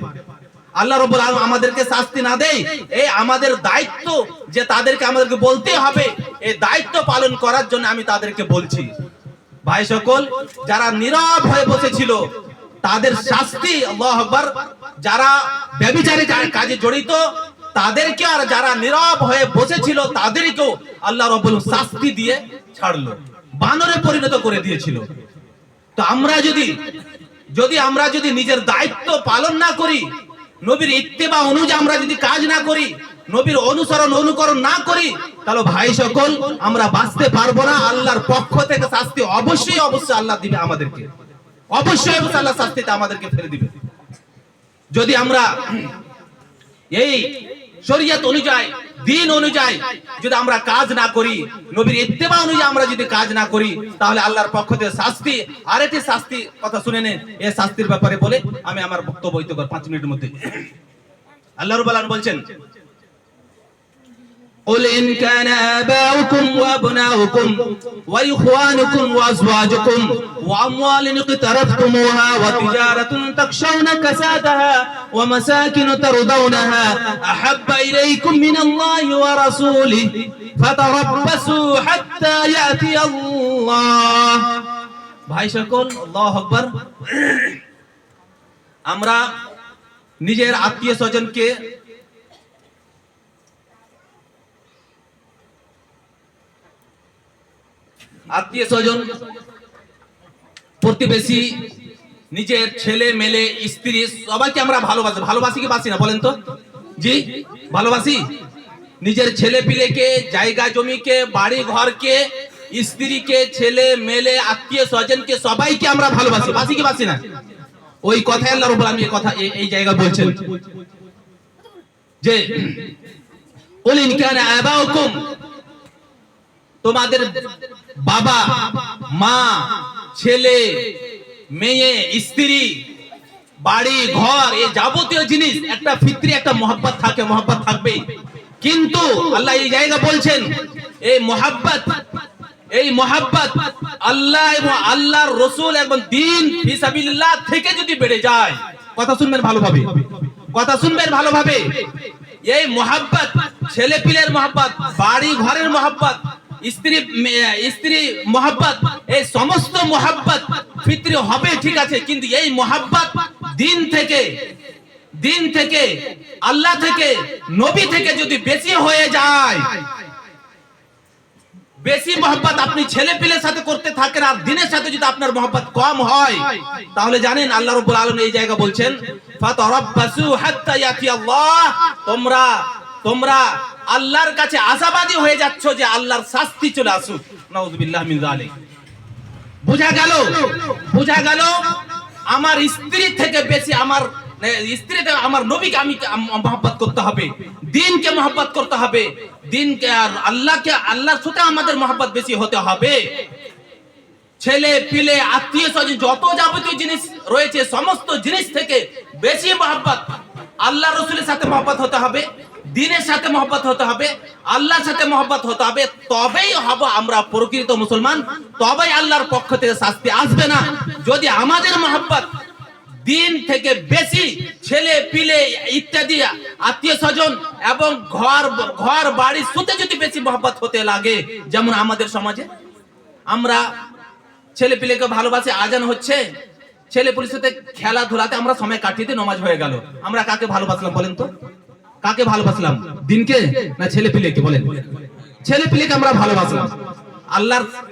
আল্লাহ রাব্বুল আলামিন আমাদেরকে শাস্তি না দেয়, এই আমাদের দায়িত্ব যে তাদেরকে আমাদেরকে বলতে হবে, এই দায়িত্ব পালন করার জন্য আমি তাদেরকে বলছি। ভাই সকল, যারা নীরব হয়ে বসেছিল তাদের শাস্তি, আল্লাহু আকবার, যারা ব্যভিচারী কাজে জড়িত তাদেরকে, আর যারা নীরব হয়ে বসেছিল তাদেরকেও আল্লাহ রাব্বুল শাস্তি দিয়ে ছাড়লো, বানরে পরিণত করে দিয়েছিল। তো আমরা যদি নিজের দায়িত্ব পালন না করি, নবীর ইত্তেবা অনুযায়ী আমরা যদি কাজ না করি, নবীর অনুকরণ না করি, তাহলে ভাই সকল আমরা বাঁচতে পারবো না। আল্লাহর পক্ষ থেকে শাস্তি অবশ্যই আল্লাহ দিবে আমাদেরকে, অবশ্যই আল্লাহ শাস্তিতে আমাদেরকে ফেলে দিবে। যদি আমরা এই শরীয়ত অনুযায়ী, দিন অনুযায়ী যদি আমরা কাজ না করি, নবীর ইত্তেবা অনুযায়ী আমরা যদি কাজ না করি, তাহলে আল্লাহর পক্ষ থেকে শাস্তি, আরেকটি শাস্তি কথা শুনে নেন। এই শাস্তির ব্যাপারে বলে আমি আমার বক্তব্য বইতে কর 5 মিনিটের মধ্যে। আল্লাহ রাব্বুল আলামিন বলছেন, قل إن كان آباؤكم وأبناؤكم وإخوانكم وأزواجكم وأموال اقترفتموها وتجارة تخشون كسادها ومساكن ترضونها أحب إليكم من الله ورسوله فتربصوا حتى يأتي الله। ভাই সকল, আল্লাহু আকবার। আমরা নিজের আত্মীয় স্বজনকে আত্মীয় স্বজন, প্রতিবেশী, নিজের ছেলে মেলে, স্ত্রী সবাইকে আমরা ভালোবাসি। ভালোবাসি কি বাসি না বলেন তো? জি, ভালোবাসি। নিজের ছেলে পিলেকে, জায়গা জমিকে, বাড়ি ঘরকে, স্ত্রীকে, ছেলে মেলে, আত্মীয় স্বজনকে সবাইকে আমরা ভালোবাসি। বাসি কি বাসি না? ওই কথাই আল্লাহ রাব্বুল আলামিন কথা এই জায়গায় বলছেন যে কুল ইন কানা আবাউকুম, তোমাদের বাবা মা, ছেলে মেয়ে, স্ত্রী, বাড়ি ঘর, এই যাবতীয় জিনিস একটা ফিতরি একটা মহব্বত থাকে, মহব্বত থাকবে। কিন্তু আল্লাহ এই জায়গা বলছেন এই মহব্বত আল্লাহ এবং আল্লাহর রাসূল এবং দ্বীন ফি সাবিলিল্লাহ থেকে যদি বেড়ে যায়, কথা শুনবেন ভালোভাবে, কথা শুনবেন ভালোভাবে, এই মহব্বত, ছেলে পিলের মহব্বত, বাড়ি ঘরের মহব্বত, স্ত্রী মহব্বত, এই সমস্ত মহব্বত ফিতরি হবে ঠিক আছে, কিন্তু এই মহব্বত দিন থেকে আল্লাহ থেকে, নবী থেকে যদি বেশি হয়ে যায়, বেশি মহব্বত আপনি ছেলে পিলের সাথে করতে থাকেন আর দিনের সাথে যদি আপনার মহব্বত কম হয়, তাহলে জানেন আল্লাহ রাব্বুল আলামিন এই জায়গা বলছেন ফাতারাব্বাসু হাত্তা ইয়াতি আল্লাহ, তোমরা আল্লাহর কাছে আশাবাদী হয়ে যাচ্ছ যে আল্লাহর শাস্তি চলে আসুক। নাউযুবিল্লাহ মিন যালিক। বোঝা গেল আমার স্ত্রী থেকে বেশি আমার নবীকে আমি মহব্বত করতে হবে, দ্বীনকে মহব্বত করতে হবে, দ্বীনকে আর আল্লাহর সাথে আমাদের মহব্বত বেশি হতে হবে। ছেলে পিলে, আত্মীয় স্বজন, যত যাবতীয় জিনিস রয়েছে সমস্ত জিনিস থেকে বেশি মহব্বত আল্লাহ রাসূলের সাথে মহব্বত হতে হবে, দ্বীনের সাথে মহব্বত হতে হবে, আল্লাহর সাথে মহব্বত হতে হবে। তবেই হব আমরা প্রকৃত মুসলমান, তবেই আল্লাহর পক্ষ থেকে শাস্তি আসবে না। যদি আমাদের মহব্বত দিন থেকে বেশি ছেলে পিলে ইত্যাদি আত্মীয় স্বজন এবং ঘর বাড়ি সুতে যদি বেশি মহব্বত হতে লাগে, যেমন আমাদের সমাজে আমরা ছেলে পিলেকে ভালোবাসি, আজান হচ্ছে, ছেলে পুলিশের সাথে খেলাধুলাতে আমরা সময় কাটিয়ে দিয়ে নামাজ হয়ে গেল, আমরা কাকে ভালোবাসলাম বলেন তো? কাকে ভালোবাসলাম, দিনকে না ছেলে পিলেকে? বলেন, ছেলে পিলেকে আমরা ভালোবাসলাম।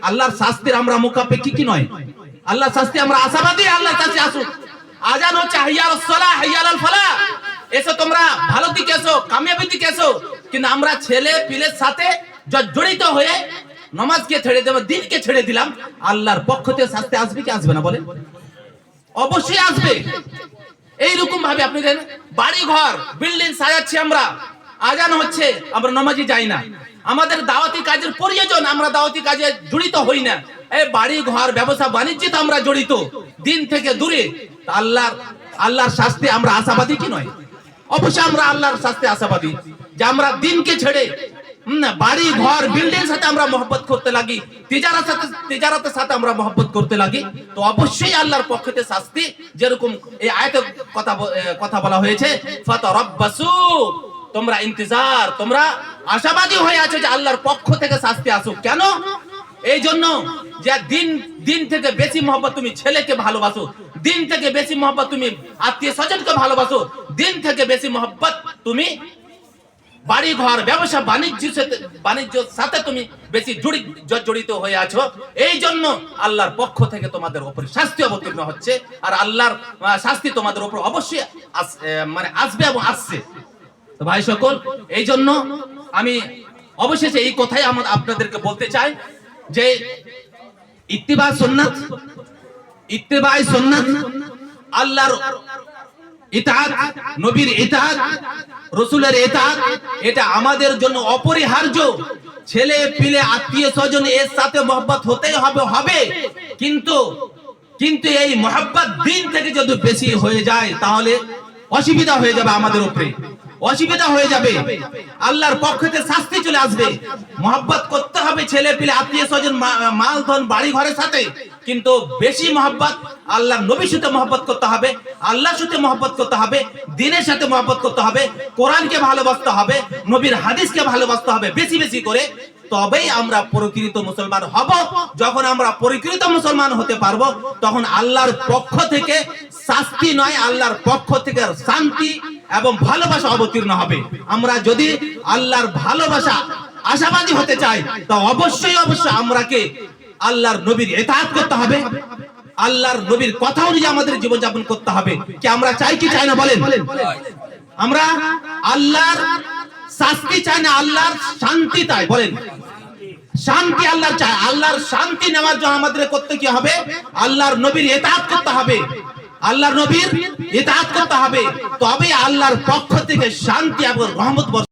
আল্লাহর শাস্তির আমরা মুখাপেক্ষী কি নয়? আল্লাহর শাস্তি আমরা আশাবাদী, আল্লাহর কাছে আসুক। আজান হচ্ছে হাইয়া আলাস সালাহ, হাইয়া আলাল ফালাহ, এসো তোমরা ভালো দিকে এসো, কামিয়াবির দিকে এসো। কিন্তু আমরা ছেলে পিলের সাথে জড়িত হয়ে নামাজকে ছেড়ে দেব, দিনকে ছেড়ে দিলাম, আল্লাহর পক্ষ থেকে শাস্তি আসবে কি আসবে না বলেন? অবশ্যই আসবে। এইরকম ভাবে আপনি দেখেন বাড়ি ঘর বিল্ডিং সাজাচ্ছি আমরা, আজান হচ্ছে, আমরা নামাজে যাই না, আমাদের দাওয়াতি কাজের প্রয়োজন, আমরা দাওয়াতি কাজে জড়িত হই না, এই বাড়ি ঘর ব্যবসা বাণিজ্যে তো আমরা জড়িত, দিন থেকে দূরে। আল্লাহর শাস্তি আমরা আশাবাদী কি নয়? অবশ্যই আমরা আল্লাহর শাস্তি আশাবাদী, যে আমরা দিনকে ছেড়ে বাড়ি ঘর বিল্ডিং সাথে আমরা মহব্বত করতে লাগি, তিজারতের সাথে আমরা মহব্বত করতে লাগি, তো অবশ্যই আল্লাহর পক্ষ থেকে শাস্তি, যেরকম এই আয়াতে কথা বলা হয়েছে ফাতারাব্বাসু, তোমরা ইন্তজার, তোমরা আশাবাদী হয়ে আছো যে আল্লাহর পক্ষ থেকে শাস্তি আসুক। কেন? এই জন্য যে দিন থেকে বেশি মহব্বত তুমি ছেলেকে ভালোবাসো, দিন থেকে বেশি মহব্বত তুমি আত্মীয় স্বজনকে ভালোবাসো, দিন থেকে বেশি মহব্বত তুমি বাড়ি ঘর ব্যবসা বাণিজ্যের সাথে তুমি বেশি জড়িত হয়ে আছো। এই জন্য আল্লাহর পক্ষ থেকে তোমাদের উপর শাস্তি অবতীর্ণ হচ্ছে, আর আল্লাহর শাস্তি তোমাদের উপর অবশ্যই আসবে এবং আসছে। তো ভাই সকল, এই জন্য আমি অবশেষে এই কথাই আপনাদেরকে বলতে চাই যে ইত্তিবা সুন্নাত, আল্লাহর ইতাআত, নবীর ইতাআত, রাসূলের ইতাআত, এটা আমাদের জন্য অপরিহার্য। ছেলে পিলে আত্মীয় স্বজন এর সাথে মহব্বত হতেই হবে, কিন্তু এই মহব্বত দিন থেকে যদি বেশি হয়ে যায় তাহলে অসুবিধা হয়ে যাবে, আমাদের উপরে অসুবিধা হয়ে যাবে, আল্লাহর পক্ষ থেকে শাস্তি চলে আসবে। মহব্বত করতে হবে ছেলে পিলে আত্মীয় স্বজন মাল ধন বাড়ি ঘরের সাথে, কিন্তু বেশি মহব্বত আল্লাহর নবীর সাথে মহব্বত করতে হবে, আল্লাহর সাথে মহব্বত করতে হবে, দ্বীনের সাথে মহব্বত করতে হবে, কোরআনকে ভালোবাসতে হবে, নবীর হাদিসকে ভালোবাসতে হবে বেশি বেশি করে। তবেই আমরা প্রকৃত মুসলমান হব। যখন আমরা প্রকৃত মুসলমান হতে পারবো তখন আল্লাহর পক্ষ থেকে শাস্তি নয়, আল্লাহর পক্ষ থেকে শান্তি এবং ভালোবাসা অবতীর্ণ হবে। আমরা যদি আল্লাহর ভালোবাসা আশাবাদী হতে চাই তা অবশ্যই আমরাকে আল্লাহর নবীর ইতাআত করতে হবে, আল্লাহর নবীর কথা অনুযায়ী আমাদের জীবন যাপন করতে হবে। কি আমরা চাই কি চাই না বলেন? আমরা আল্লাহর শাস্তি চাই না, আল্লাহর শান্তি চাই। বলেন শান্তি আল্লাহর চাই। আল্লাহর শান্তি নেওয়ার জন্য আমাদের করতে কি হবে? আল্লাহর নবীর ইতাআত করতে হবে, আল্লাহর নবীর ইতাআত করতে হবে। তবে আল্লাহর পক্ষ থেকে শান্তি এবং রহমত